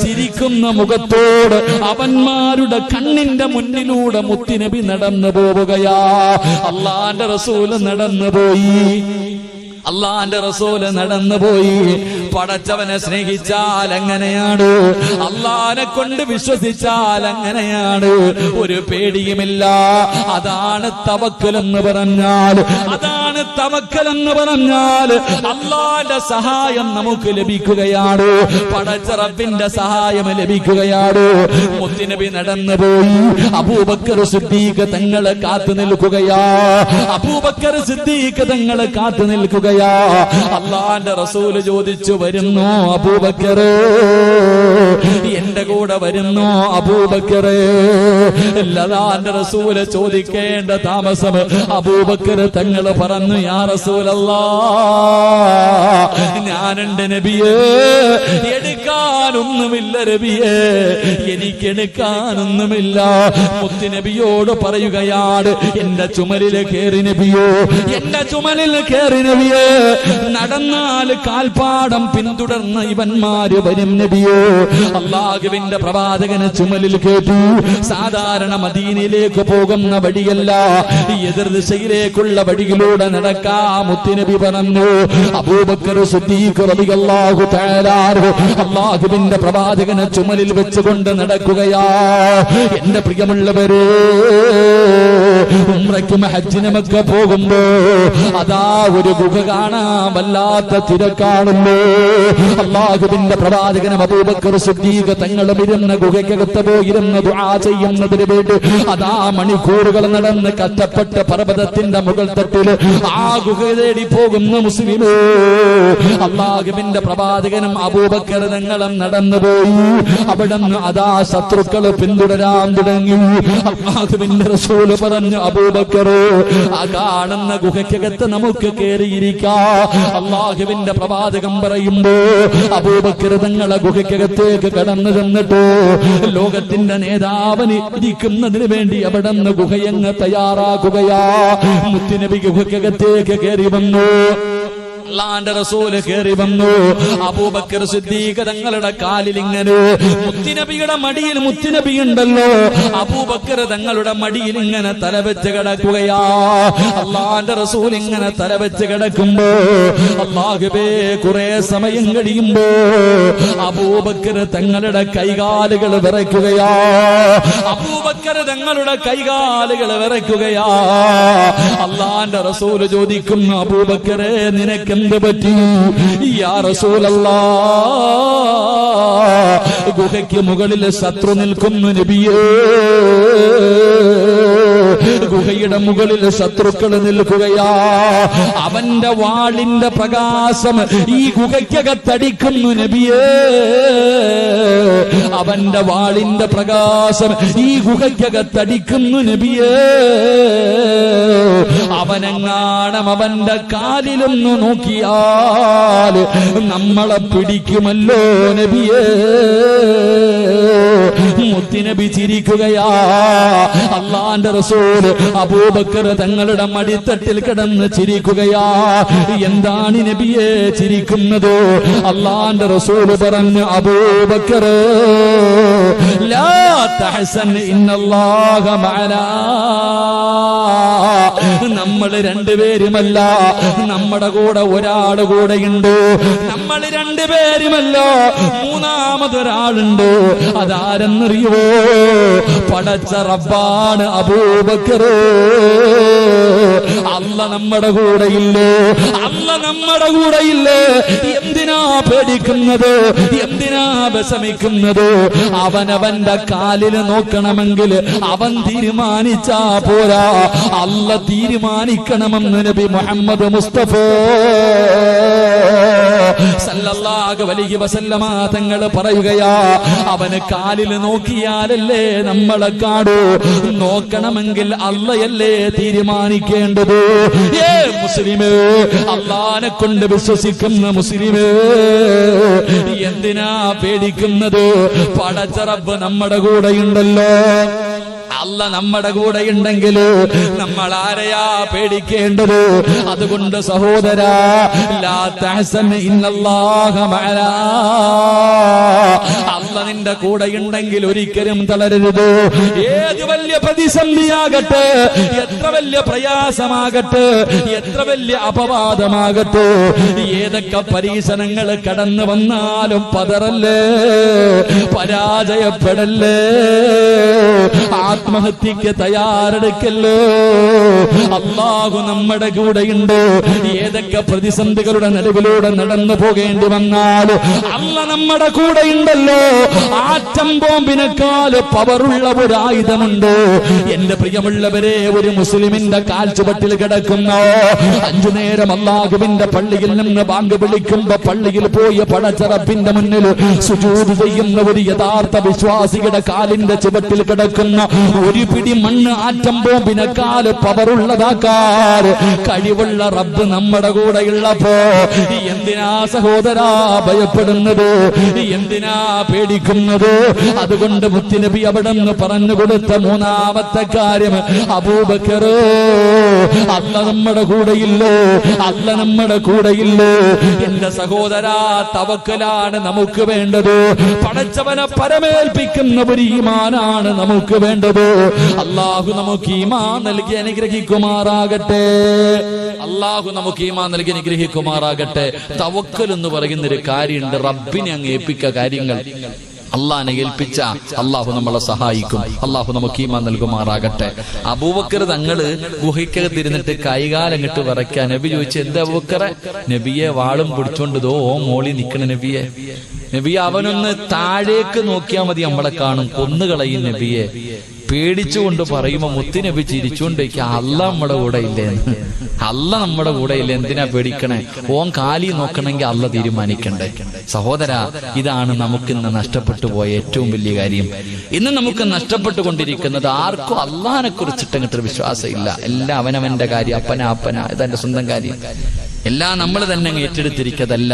ചിരിക്കുന്ന മുഖത്തോട് അവന്മാരുടെ കണ്ണിന്റെ മുന്നിലൂടെ മുത്തുനബി നടന്നു പോവുകയാ. അല്ലാഹുവിന്റെ റസൂല് നടന്നുപോയി, അള്ളാന്റെ റസൂല് നടന്നുപോയി. പടച്ചവനെ സ്നേഹിച്ചാൽ അങ്ങനെയാണ്, അള്ളാനെ കൊണ്ട് വിശ്വസിച്ചാൽ അങ്ങനെയാണ്, ഒരു പേടിയുമില്ല. അതാണ് തവക്കൽ എന്ന് പറഞ്ഞാൽ, അതാണ് തവക്കൽ എന്ന് പറഞ്ഞാൽ. അള്ളാന്റെ സഹായം നമുക്ക് ലഭിക്കുകയാണ്, പടച്ച റബ്ബിന്റെ സഹായം ലഭിക്കുകയാണ്. മുത്തുനബി നടന്നുപോയി. അബൂബക്കർ സിദ്ദീഖ് തങ്ങളെ കാത്തു നിൽക്കുകയാ, അബൂബക്കർ സിദ്ദീഖ് തങ്ങളെ കാത്തു നിൽക്കുക. അള്ളാന്റെ റസൂല് ചോദിച്ചു, വരുന്നു അബൂബക്കറേ, എന്റെ കൂടെ വരുന്നു അബൂബക്കറേ. അല്ലാഹുവിന്റെ റസൂല് ചോദിക്കേണ്ട താമസം അബൂബക്കർ തങ്ങൾ പറഞ്ഞു, യാ റസൂലല്ലാഹ്, ഞാനുണ്ട് നബിയേ, എടുക്കാനൊന്നുമില്ല നബിയേ, എനിക്ക് എടുക്കാനൊന്നുമില്ല. മുത്തുനബിയോട് പറയുകയാണ്, എന്റെ ചുമലിൽ കേറി നബിയോ, എന്റെ ചുമലിൽ കേറി നബിയേ. നടന്നാൽ കാൽപ്പാടം പിന്തുടർന്ന ഇവന്മാര് വരും നബിയോ. അല്ലാഹുവിന്റെ പ്രവാചകനെ ചുമലിൽ കേട്ടു. സാധാരണ മദീനയിലേക്ക് പോകുന്ന വഴിയല്ല, എതിർ ദിശയിലേക്കുള്ള വഴിയിലൂടെ നടക്കാ മുത്തുനബി പറഞ്ഞു. അബൂബക്കർ സിദ്ദീഖ് റളിയല്ലാഹു തആല അല്ലാഹുവിന്റെ പ്രവാചകനെ ചുമലിൽ വെച്ചുകൊണ്ട് നടക്കുകയാ. എന്റെ പ്രിയമുള്ളവരെ, ഉംറയ്ക്കും ഹജ്ജിനുമൊക്കെ പോകുമ്പോ അതാ ഒരു ഗുഹ കാണാൻ വല്ലാത്ത തിരക്കാണല്ലോ. അല്ലാഹുവിന്റെ പ്രവാചകനും അബൂബക്കർ സിദ്ദീഖ് തങ്ങളും ഇരുന്ന ഗുഹയ്ക്കകത്ത് പോയിരുന്ന ദുആ ചെയ്യുന്നതിന് വേണ്ടി അതാ മണിക്കൂറുകൾ നടന്ന് കഷ്ടപ്പെട്ട പർവ്വതത്തിന്റെ മുകൾ തട്ടിൽ ആ ഗുഹ തേടി പോകുന്ന മുസ്ലിമേ. അല്ലാഹുവിന്റെ പ്രവാചകനും അബൂബക്കർ തങ്ങളും നടന്നുപോയി. അവിടുന്ന് അതാ ശത്രുക്കൾ പിന്തുടരാൻ തുടങ്ങി. അല്ലാഹുവിന്റെ റസൂല് പറഞ്ഞു, അബൂബക്കർ, ആ കാണുന്ന ഗുഹയ്ക്കകത്ത് നമുക്ക് കേറിയിരിക്കാം. അല്ലാഹുവിന്റെ പ്രവാചകൻ പറയുമ്പോ അബൂബക്കർ തങ്ങളെ ഗുഹയ്ക്കകത്തേക്ക് കടന്നു ചെന്നിട്ട് ലോകത്തിന്റെ നേതാവിന് ഇരിക്കുന്നതിന് വേണ്ടി അവിടെ നിന്ന് ഗുഹയങ്ങ് തയ്യാറാക്കുകയാ. മുത്തുനബി ഗുഹയ്ക്കകത്തേക്ക് കയറി വന്നു. അല്ലാഹുവിന്റെ റസൂല് കേറി വന്നു. അബൂബക്കർ സിദ്ദീഖ് തങ്ങളുടെ കാലിൽ ഇങ്ങനെ മുത്തുനബിയുടെ മടിയിൽ മുത്തുനബി ഉണ്ടല്ലോ, അബൂബക്കർ തങ്ങളുടെ മടിയിൽ ഇങ്ങനെ തലവെച്ച് കിടക്കുകയാ. അല്ലാഹുവിന്റെ റസൂൽ ഇങ്ങനെ തലവെച്ച് കിടക്കുമ്പോ അല്ലാഹുവേ, കുറെ സമയം കഴിയുമ്പോ അബൂബക്കർ തങ്ങളുടെ കൈകാലുകൾ വിറയ്ക്കുകയാ. അബൂബക്കർ തങ്ങളുടെ കൈകാലുകൾ വിറയ്ക്കുകയാ. അല്ലാഹുവിന്റെ റസൂല് ചോദിക്കുന്നു, അബൂബക്കറെ, നിനക്ക് എന്ത് പറ്റി? യാ റസൂലല്ലാഹ്, ഗുഹയ്ക്ക് മുകളിൽ ശത്രു നിൽക്കുന്നു നബിയേ. ഗുഹയുടെ മുകളിൽ ശത്രുക്കൾ നിൽക്കുകയാ. അവന്റെ വാളിന്റെ പ്രകാശം ഈ ഗുഹയ്ക്കകത്തടിക്കുന്നു നബിയേ. അവന്റെ വാളിന്റെ പ്രകാശം ഈ ഗുഹയ്ക്കകത്തടിക്കുന്നു നബിയേ. അവനെങ്ങാണം അവന്റെ കാലിലൊന്ന് നോക്കിയാൽ നമ്മളെ പിടിക്കുമല്ലോ നബിയേ. മുത്തുനബി ചിരിക്കുകയാ. അല്ലാഹുവിന്റെ റസൂൽ അബൂബക്കർ തങ്ങളുടെ മടിത്തട്ടിൽ കിടന്ന് ചിരിക്കുകയാ. എന്താണ് നബിയെ ചിരിക്കുന്നത്? അല്ലാഹുവിന്റെ റസൂൽ പറഞ്ഞു, അബൂബക്കർ ലാ തഹ്സൻ ഇന്നല്ലാഹ മഅനാ. നമ്മൾ രണ്ടുപേരുമല്ല, നമ്മുടെ കൂടെ ഒരാൾ കൂടെയുണ്ട്. നമ്മൾ രണ്ടുപേരുമല്ല, മൂന്നാമതൊരാളുണ്ട്. അതാരെന്നറിയോ? പടച്ച റബ്ബാണ് അബൂബക്കർ. അല്ല നമ്മുടെ കൂടെയില്ലേ? അല്ല നമ്മുടെ കൂടെയില്ലേ? എന്തിനാ പേടിക്കുന്നത്? എന്തിനാ വിഷമിക്കുന്നത്? അവനവന്റെ കാലിൽ നോക്കണമെങ്കിൽ അവൻ തീരുമാനിച്ചാ പോരാ, അല്ല തീരുമാനിക്കണമെന്ന് നബി മുഹമ്മദ് മുസ്തഫ സല്ലല്ലാഹു അലൈഹി വസല്ലമ തങ്ങൾ പറയുകയാ. അവന് കാലിൽ നോക്കിയാലല്ലേ നമ്മളെ കാണൂ. നോക്കണമെങ്കിൽ അള്ളയല്ലേ തീരുമാനിക്കേണ്ടത്. മുസ്ലിമേ, അള്ളാനെ കൊണ്ട് വിശ്വസിക്കുന്ന മുസ്ലിമേ, എന്തിനാ പേടിക്കുന്നത്? പടച്ച റബ്ബ് നമ്മുടെ കൂടെയുണ്ടല്ലോ. അല്ല നമ്മുടെ കൂടെ ഉണ്ടെങ്കിൽ നമ്മൾ ആരെയാ പേടിക്കേണ്ടത്? അതുകൊണ്ട് സഹോദരാ, ലാ തഹ്സൻ ഇന്നല്ലാഹ മഅനാ. അല്ല നിന്റെ കൂടെ ഉണ്ടെങ്കിൽ ഒരിക്കലും തളരരുത്. ഏത് വലിയ പ്രതിസന്ധിയാകട്ടെ, എത്ര വലിയ പ്രയാസമാകട്ടെ, എത്ര വലിയ അപവാദമാകട്ടെ, ഏതൊക്കെ പരീക്ഷണങ്ങൾ കടന്നു വന്നാലും പതറല്ലേ, പരാജയപ്പെടല്ലേ, ആത്മഹത്യക്ക് തയ്യാറെടുക്കല്ലോ. അല്ലാഹു നമ്മുടെ കൂടെയുണ്ട്. ഏതൊക്കെ പ്രതിസന്ധികളുടെ നടുവിലൂടെ നടന്നു പോകേണ്ടി വന്നാലും അല്ല നമ്മുടെ കൂടെയുണ്ടല്ലോ. ആറ്റം ബോംബിനേക്കാൾ പവറുള്ള ഒരു ആയുധമുണ്ട്. എന്റെ പ്രിയമുള്ളവരെ, ഒരു മുസ്ലിമിന്റെ കാൽച്ചുവട്ടിൽ കിടക്കുന്ന 5 നേരം അല്ലാഹുവിന്റെ പള്ളിയിൽ നിന്ന് ബാങ്ക് വിളിക്കുമ്പോ പള്ളിയിൽ പോയി പടച്ച റബ്ബിന്റെ മുന്നിൽ സുജൂദ് ചെയ്യുന്ന ഒരു യഥാർത്ഥ വിശ്വാസിയുടെ കാലിന്റെ ചുവട്ടിൽ കിടക്കുന്ന ഒരു പിടി മണ്ണ് ആറ്റം ബോംബിനേക്കാൾ പവറുള്ളതാക്കാർ കഴിവുള്ള റബ്ബ് നമ്മുടെ കൂടെയുള്ളപ്പോ എന്തിനാ സഹോദരാ ഭയപ്പെടുന്നത്? എന്തിനാ പേടിക്കുന്നത്? അതുകൊണ്ട് മുത്തുനബി അവിടെ നിന്ന് പറഞ്ഞു കൊടുത്ത മൂന്നാമത്തെ കാര്യം, അബൂബക്കർ, അല്ല നമ്മുടെ കൂടെയില്ലേ? അല്ല നമ്മുടെ കൂടെയില്ലേ? എന്റെ സഹോദരാ, തവക്കലാണ് നമുക്ക് വേണ്ടത്. പടച്ചവനെ പരമേൽപ്പിക്കുന്ന ഒരു ഈമാനാണ് നമുക്ക് വേണ്ടത്. അല്ലാഹു നമുക്ക് ഈമാൻ നൽകി അനുഗ്രഹിക്കുമാറാകട്ടെ. അല്ലാഹു നമുക്ക് ഈമാൻ നൽകി അനുഗ്രഹിക്കുമാറാകട്ടെ. തവക്കൽ എന്ന് പറയുന്ന ഒരു കാര്യമുണ്ട്. റബ്ബിനെ അങ്ങ് ഏൽപ്പിക്ക കാര്യങ്ങൾ. അള്ളാഹിനെ ഏൽപ്പിച്ച അള്ളാഹു നമ്മളെ സഹായിക്കും. അള്ളാഹു നമുക്ക് ഈമാൻ നൽകുമാറാകട്ടെ. അബൂബക്കർ തങ്ങള് ഗുഹയ്ക്കകത്തിരുന്നിട്ട് കൈകാലങ്ങിട്ട് വിറയ്ക്കാൻ. നബി ചോദിച്ചു, എന്താ അബൂബക്കറെ? നബിയെ വാളും പിടിച്ചോണ്ടതോ മോളി നിക്കണ നബിയെ. നബിയെ അവനൊന്ന് താഴേക്ക് നോക്കിയാൽ മതി, നമ്മളെ കാണും, കൊന്നുകളയും നബിയെ. പേടിച്ചുകൊണ്ട് പറയുമ്പോ മുത്തുനബി ചിരിച്ചുകൊണ്ടേക്ക്, അല്ല നമ്മുടെ കൂടെ ഇല്ലേ? അല്ല നമ്മുടെ കൂടെ ഇല്ല, എന്തിനാ പേടിക്കണേ? ഓൻ കാലി നോക്കണമെങ്കിൽ അല്ല തീരുമാനിക്കണ്ടേ. സഹോദരാ, ഇതാണ് നമുക്കിന്ന് നഷ്ടപ്പെട്ടു പോയ ഏറ്റവും വലിയ കാര്യം. ഇന്ന് നമുക്ക് നഷ്ടപ്പെട്ടുകൊണ്ടിരിക്കുന്നത് ആർക്കും അള്ളാഹിനെ കുറിച്ചിട്ടങ്ങോട്ടൊരു വിശ്വാസം ഇല്ല. എല്ലാം അവനവന്റെ കാര്യം, അപ്പന ഇതെന്റെ സ്വന്തം കാര്യം, എല്ലാം നമ്മൾ തന്നെ ഏറ്റെടുത്തിരിക്കതല്ല.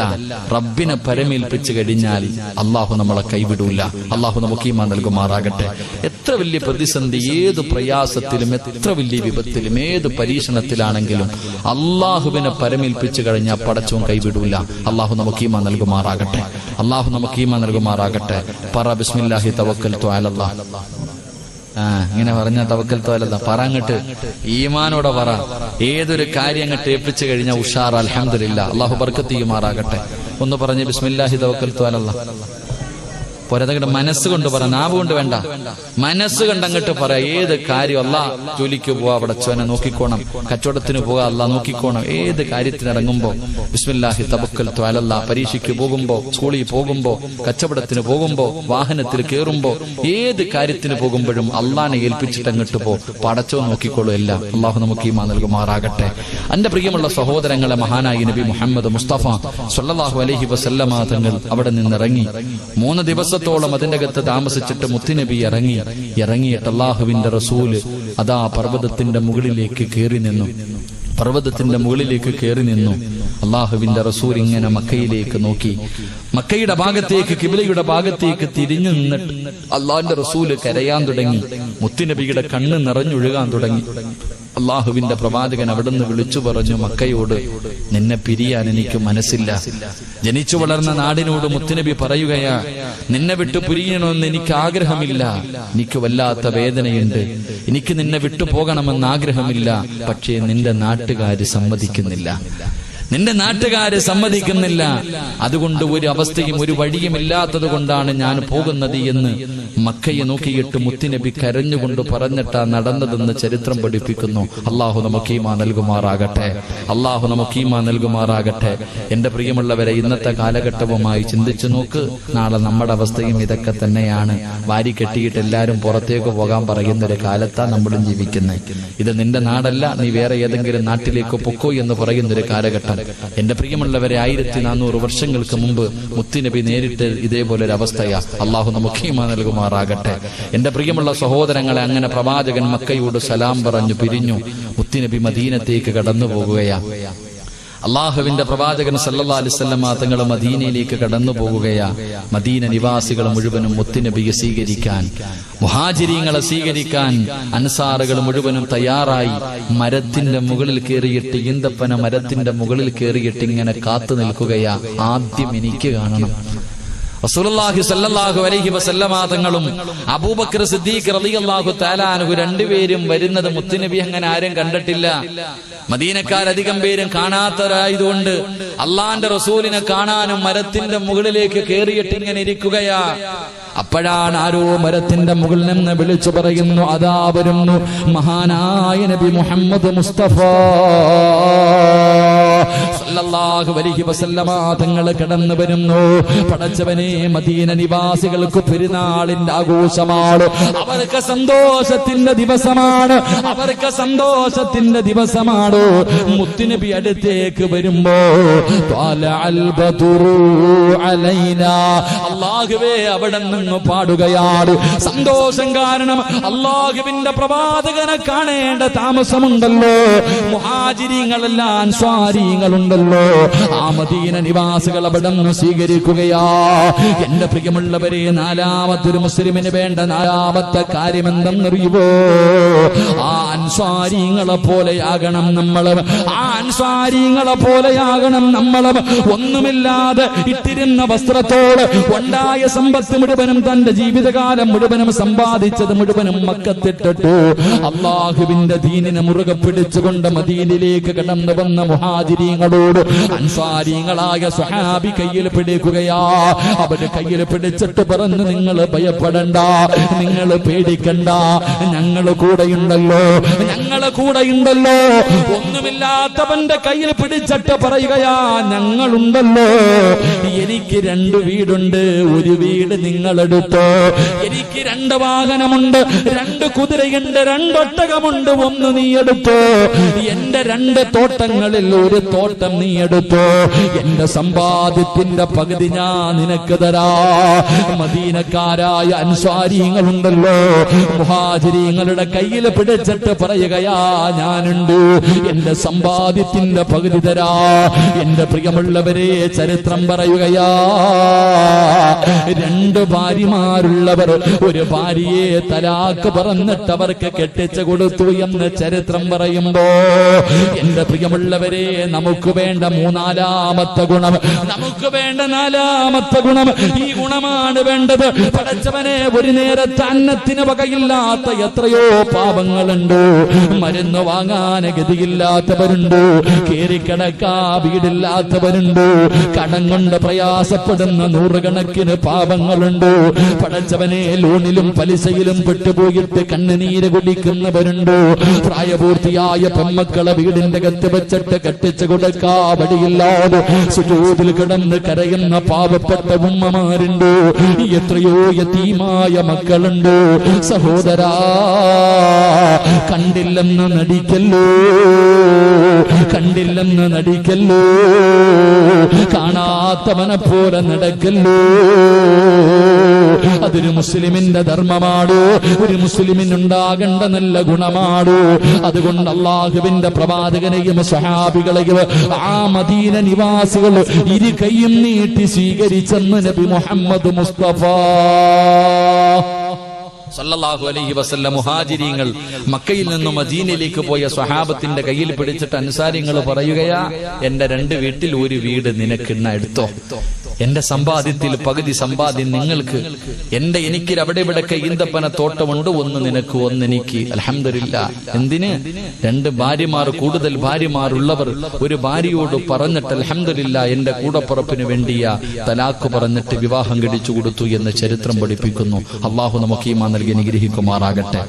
റബ്ബിനെ പരമേൽപ്പിച്ചു കഴിഞ്ഞാൽ അള്ളാഹു നമ്മളെ കൈവിടൂല. അള്ളാഹു നമുക്ക് ഈമാൻ നൽകുമാറാകട്ടെ. എത്ര വലിയ പ്രതിസന്ധി, ഏത് പ്രയാസത്തിലും, എത്ര വലിയ വിപത്തിലും, ഏത് പരീക്ഷണത്തിലാണെങ്കിലും അള്ളാഹുവിനെ പരമേൽപ്പിച്ചു കഴിഞ്ഞാൽ പടച്ചവൻ കൈവിടൂല. അള്ളാഹു നമുക്ക് ഈമാൻ നൽകുമാറാകട്ടെ. അള്ളാഹു നമുക്ക് ഈമാൻ നൽകുമാറാകട്ടെ. പറ, ബിസ്മില്ലാഹി തവക്കൽതു അലല്ലാഹ്. ഇങ്ങനെ പറഞ്ഞ തവക്കൽതു അലല്ലാഹ് പറങ്ങട്ട് ഈമാനോടെ പറ. ഏതൊരു കാര്യം അങ്ങോട്ട് ഏൽപ്പിച്ചു കഴിഞ്ഞാൽ ഉഷാർ. അൽഹംദുലില്ലാഹ്. അള്ളാഹു ബർക്കത്ത് ചെയ്യുമാറാകട്ടെ. ഒന്ന് പറഞ്ഞ് ബിസ്മില്ലാഹി തവക്കൽതു അലല്ലാഹ്. പോരാതെ മനസ്സുകൊണ്ട് പറ, നാവ് കൊണ്ട് വേണ്ട, മനസ്സുകൊണ്ട് അങ്ങോട്ട് പറ. ഏത് കാര്യം അല്ലാ, ജോലിക്ക് പോവാ പടച്ചോനെ നോക്കിക്കോണം, കച്ചവടത്തിന് പോവാ അല്ലാ നോക്കിക്കോണം. ഏത് കാര്യത്തിന് ഇറങ്ങുമ്പോ ബിസ്മില്ലാഹി തവക്കൽതു അലല്ലാഹ്, പരീക്ഷയ്ക്ക് പോകുമ്പോ, സ്കൂളിൽ പോകുമ്പോ, കച്ചവടത്തിന് പോകുമ്പോ, വാഹനത്തിൽ കയറുമ്പോ, ഏത് കാര്യത്തിന് പോകുമ്പോഴും അള്ളാനെ ഏൽപ്പിച്ചിട്ട് അങ്ങോട്ട് പോ, പടച്ചോ നോക്കിക്കോളൂ എല്ലാം. അള്ളാഹു നമുക്ക് ഈമാൻ നൽകുമാറാകട്ടെ. എന്റെ പ്രിയമുള്ള സഹോദരങ്ങളെ, മഹാനായി നബി മുഹമ്മദ് മുസ്തഫ സ്വല്ലല്ലാഹു അലൈഹി വസല്ലമ തങ്ങൾ അവിടെ നിന്നിറങ്ങി. 3 ദിവസത്തോളം അതിന്റെ അകത്ത് താമസിച്ചിട്ട് മുത്തുനബി ഇറങ്ങിയിട്ട് അള്ളാഹുവിന്റെ റസൂല് അതാ പർവ്വതത്തിന്റെ മുകളിലേക്ക് കയറി നിന്നു. അള്ളാഹുവിന്റെ റസൂൽ ഇങ്ങനെ മക്കയിലേക്ക് നോക്കി. മക്കയുടെ ഭാഗത്തേക്ക്, കിബിലയുടെ ഭാഗത്തേക്ക് തിരിഞ്ഞു നിന്നിട്ട് അള്ളാഹിന്റെ റസൂല് കരയാൻ തുടങ്ങി. മുത്തുനബിയുടെ കണ്ണ് നിറഞ്ഞൊഴുകാൻ തുടങ്ങി. അള്ളാഹുവിന്റെ പ്രവാചകൻ അവിടുന്ന് വിളിച്ചു പറഞ്ഞു മക്കയോട്, നിന്നെ പിരിയാൻ എനിക്ക് മനസ്സില്ല. ജനിച്ചു വളർന്ന നാടിനോട് മുത്തുനബി പറയുകയാ, നിന്നെ വിട്ടു പിരിയണമെന്ന് എനിക്ക് ആഗ്രഹമില്ല, എനിക്ക് വല്ലാത്ത വേദനയുണ്ട്, എനിക്ക് നിന്നെ വിട്ടു പോകണമെന്ന് ആഗ്രഹമില്ല. പക്ഷേ നിന്റെ നാട്ടുകാര് സമ്മതിക്കുന്നില്ല. അതുകൊണ്ട് ഒരു അവസ്ഥയും ഒരു വഴിയും ഇല്ലാത്തത് കൊണ്ടാണ് ഞാൻ പോകുന്നത് എന്ന് മക്കയെ നോക്കിയിട്ട് മുത്തുനബി കരഞ്ഞുകൊണ്ട് പറഞ്ഞിട്ടാ നടന്നതെന്ന് ചരിത്രം പഠിപ്പിക്കുന്നു. അള്ളാഹു നമുക്ക് ഈമാൻ നൽകുമാറാകട്ടെ. എന്റെ പ്രിയമുള്ളവരെ, ഇന്നത്തെ കാലഘട്ടവുമായി ചിന്തിച്ചു നോക്ക്. നാളെ നമ്മുടെ അവസ്ഥയും ഇതൊക്കെ തന്നെയാണ്. വാരി കെട്ടിയിട്ട് എല്ലാവരും പുറത്തേക്ക് പോകാൻ പറയുന്ന ഒരു കാലത്താണ് നമ്മളും ജീവിക്കുന്നത്. ഇത് നിന്റെ നാടല്ല, നീ വേറെ ഏതെങ്കിലും നാട്ടിലേക്ക് പൊക്കോ എന്ന് പറയുന്നൊരു കാലഘട്ടം. എന്റെ പ്രിയമുള്ളവരെ, 1400 വർഷങ്ങൾക്ക് മുമ്പ് മുത്തുനബി നേരിട്ട് ഇതേപോലെ ഒരു അവസ്ഥയാ. അള്ളാഹു നമുക്ക് ഈമാൻ നൽകുമാറാകട്ടെ. എന്റെ പ്രിയമുള്ള സഹോദരങ്ങളെ, അങ്ങനെ പ്രവാചകൻ മക്കയോട് സലാം പറഞ്ഞു പിരിഞ്ഞു. മുത്തുനബി മദീനത്തേക്ക് കടന്നു പോകുകയാ. അള്ളാഹുവിന്റെ പ്രവാചകൻ സല്ലല്ലാഹു അലൈഹി വസല്ലം തങ്ങൾ മദീനയിലേക്ക് കടന്നു പോകുകയാ. മദീന നിവാസികൾ മുഴുവനും മുത്തുനബിയെ സ്വീകരിക്കാൻ, മുഹാജിരീങ്ങളെ സ്വീകരിക്കാൻ അൻസാറുകൾ മുഴുവനും തയ്യാറായി. മരത്തിന്റെ മുകളിൽ കയറിയിട്ട്, ഈന്തപ്പന മരത്തിന്റെ മുകളിൽ കയറിയിട്ട് ഇങ്ങനെ കാത്തു നിൽക്കുകയാ. ആദ്യം എനിക്ക് കാണണം. റസൂലുള്ളാഹി സ്വല്ലല്ലാഹു അലൈഹി വസല്ലമ തങ്ങളും അബൂബക്കർ സിദ്ദീഖ് റളിയല്ലാഹു തആല അൻഹു രണ്ടുപേരും വരുന്നത് മുത്തുനബി അങ്ങനെ ആരും കണ്ടിട്ടില്ല. മദീനക്കാരധികം പേരും കാണാത്തവരായതുകൊണ്ട് അള്ളാന്റെ റസൂലിനെ കാണാനും മരത്തിന്റെ മുകളിലേക്ക് കയറിയിട്ട് ഇങ്ങനെ ഇരിക്കുകയാ. അപ്പോഴാണ് ആരോ മരത്തിന്റെ മുകളിൽ നിന്ന് വിളിച്ചു പറയുന്നു, അതാ വരുന്നു മഹാനായ നബി മുഹമ്മദ് മുസ്തഫ സല്ലല്ലാഹു അലൈഹി വസല്ലമ തങ്ങൾ കടന്നു വരുന്നു. പടച്ചവനെ, മദീന നിവാസികൾക്ക് പെരുന്നാളിന്റെ ആഘോഷമാണ്, അവർക്ക് സന്തോഷത്തിന്റെ ദിവസമാണ്. മുത്തുനബി അടുത്തേക്ക് വരുമ്പോ അല്ലാഹുവേ അവിടെ നിന്ന് പാടുകയാണ്. സന്തോഷം കാരണം അല്ലാഹുവിന്റെ പ്രവാചകനെ കാണേണ്ട താമസമുണ്ടല്ലോ. മുഹാജിരീങ്ങളെല്ലാം അൻസ്വാരികളുണ്ടല്ലോ. ആ മദീന നിവാസികൾ അവിടെ നിന്ന് സ്വീകരിക്കുകയാ. എന്റെ പ്രിയമുള്ളവരെ, നാലാമത്തൊരു മുസ്ലിമിന് വേണ്ട നാലാമത്തെ കാര്യം എന്തെന്നറിയുവോ? ആ അൻസ്വാരികളെ പോലെയാകണം നമ്മൾ. ഒന്നുമില്ലാതെ ഇട്ടിരുന്ന വസ്ത്രത്തോട് ഉണ്ടായ സമ്പത്ത് മുഴുവനും, തന്റെ ജീവിതകാലം മുഴുവനും സമ്പാദിച്ചത് മുഴുവനും മക്കത്തിട്ടിട്ടു അള്ളാഹുവിന്റെ ദീനിനെ മുറുകെ പിടിച്ചുകൊണ്ട് മദീനയിലേക്ക് കടന്നു വന്ന മുഹാജിരീങ്ങളോട് അൻസാരികളായ സ്വഹാബി കയ്യിൽ പിടിക്കുകയാ. അവര് കയ്യിൽ പിടിച്ചിട്ട് പറഞ്ഞു, നിങ്ങൾ ഭയപ്പെടണ്ട, നിങ്ങൾ പേടിക്കണ്ട, ഞങ്ങള് കൂടെയുണ്ടല്ലോ. ഒന്നുമില്ലാത്തവന്റെ കയ്യിൽ പിടിച്ചിട്ട് പറയുകയാ, ഞങ്ങളുണ്ടല്ലോ. എനിക്ക് 2 വീടുണ്ട്, ഒരു വീട് നിങ്ങളെടുത്തോ. എനിക്ക് 2 വാഹനമുണ്ട്, 2 കുതിരയുണ്ട്, 2 ഒട്ടകമുണ്ട്, 1 നീ എടുത്തോ. എന്റെ 2 തോട്ടങ്ങളിൽ ഒരു തോട്ടം നീ എടുത്തോ. എന്റെ സമ്പാദ്യത്തിന്റെ പകുതി ഞാൻ നിനക്ക് തരാ. മദീനക്കാരായ അൻസ്വാരികളുണ്ടല്ലോ, മുഹാജിരീങ്ങളുടെ കയ്യിൽ പിടിച്ചിട്ട് പറയുകയാ, ഞാനുണ്ട്, എന്റെ സമ്പാദ്യത്തിന്റെ പകുതി തരാ. എന്റെ പ്രിയമുള്ളവരെ, ചരിത്രം പറയുകയാ, 2 ഭാര്യമാരുള്ളവർ ഒരു ഭാര്യയെ തലാക്ക് പറഞ്ഞിട്ട് അവർക്ക് കെട്ടിച്ചു കൊടുത്തു എന്ന് ചരിത്രം പറയുമ്പോ, എന്റെ പ്രിയമുള്ളവരെ, നമുക്ക് വേണ്ട നാലാമത്തെ ഗുണം, നമുക്ക് വേണ്ട നാലാമത്തെ ഗുണം, ഈ ഗുണമാണ് വേണ്ടത്. പടച്ചവനെ, ഒരു നേരത്തെ അന്നത്തിന് വകയില്ലാത്ത എത്രയോ പാപങ്ങളുണ്ട്. മരുന്ന് വാങ്ങാൻ ഗതിയില്ലാത്തവരുണ്ട്, കേറിക്കിടക്കാ വീടില്ലാത്തവരുണ്ട്, കടം കൊണ്ട് പ്രയാസപ്പെടുന്ന നൂറുകണക്കിന് പാപങ്ങളുണ്ട്. പടച്ചവനെ, ലോണിലും പലിശയിലും പെട്ടുപോയിട്ട് കണ്ണുനീര് കുടിക്കുന്നവരുണ്ട്. പ്രായപൂർത്തിയായ പെമ്മക്കളെ വീടിന്റെ അകത്ത് വെച്ചിട്ട് കെട്ടിച്ചു കൊടുക്കാ വടിയില്ലാതെ സുജൂദിൽ കിടന്ന് കരയുന്ന പാവപ്പെട്ട ഉമ്മമാരുണ്ട്. എത്രയോ യതീമായ മക്കളുണ്ട്. സഹോദരാ, കണ്ടില്ലെന്ന് നടിക്കല്ലോ, കണ്ടില്ലെന്ന് നടിക്കല്ലോ, കാണാത്തവനെ പോലെ നടക്കല്ലോ. അതൊരു മുസ്ലിമിന്റെ ധർമ്മമാണ്, ഒരു മുസ്ലിമിനുണ്ടാകേണ്ട നല്ല ഗുണമാണ്. അതുകൊണ്ട് അള്ളാഹുവിന്റെ പ്രവാചകനെയും സ്വഹാബികളെയും ആ മദീന നിവാസികൾ ഇരു കൈയും നീട്ടി സ്വീകരിച്ചെന്ന് നബി മുഹമ്മദ് മുസ്തഫ സല്ലല്ലാഹു അലൈഹി വസല്ലം മുഹാജിരീങ്ങൾ മക്കയിൽ നിന്നും മദീനയിലേക്ക് പോയ സ്വഹാബത്തിന്റെ കയ്യിൽ പിടിച്ചിട്ട് അൻസാരിങ്ങൾ പറയുകയാ, എന്റെ 2 വീട്ടിൽ ഒരു വീട് നിനക്കിണ്ണ എടുത്തോ, എന്റെ സമ്പാദ്യത്തിൽ പകുതി സമ്പാദ്യം നിങ്ങൾക്ക്, എനിക്ക് അവിടെ ഇവിടൊക്കെ ഈന്തപ്പന തോട്ടമുണ്ട്, ഒന്ന് നിനക്ക് ഒന്ന് എനിക്ക്. അൽഹംദുലില്ലാഹ്. എന്തിന്? 2 ഭാര്യമാർ, കൂടുതൽ ഭാര്യമാരുള്ളവർ ഒരു ഭാര്യയോട് പറഞ്ഞിട്ട് അൽഹംദുലില്ലാഹ് എന്റെ കൂടപ്പുറപ്പിന് വേണ്ടിയ തലാഖ് പറഞ്ഞിട്ട് വിവാഹം കഴിച്ചു കൊടുത്തു എന്ന് ചരിത്രം പഠിപ്പിക്കുന്നു. അള്ളാഹു നമുക്ക് ഈമാൻ നൽകി അനുഗ്രഹിക്കുമാറാകട്ടെ.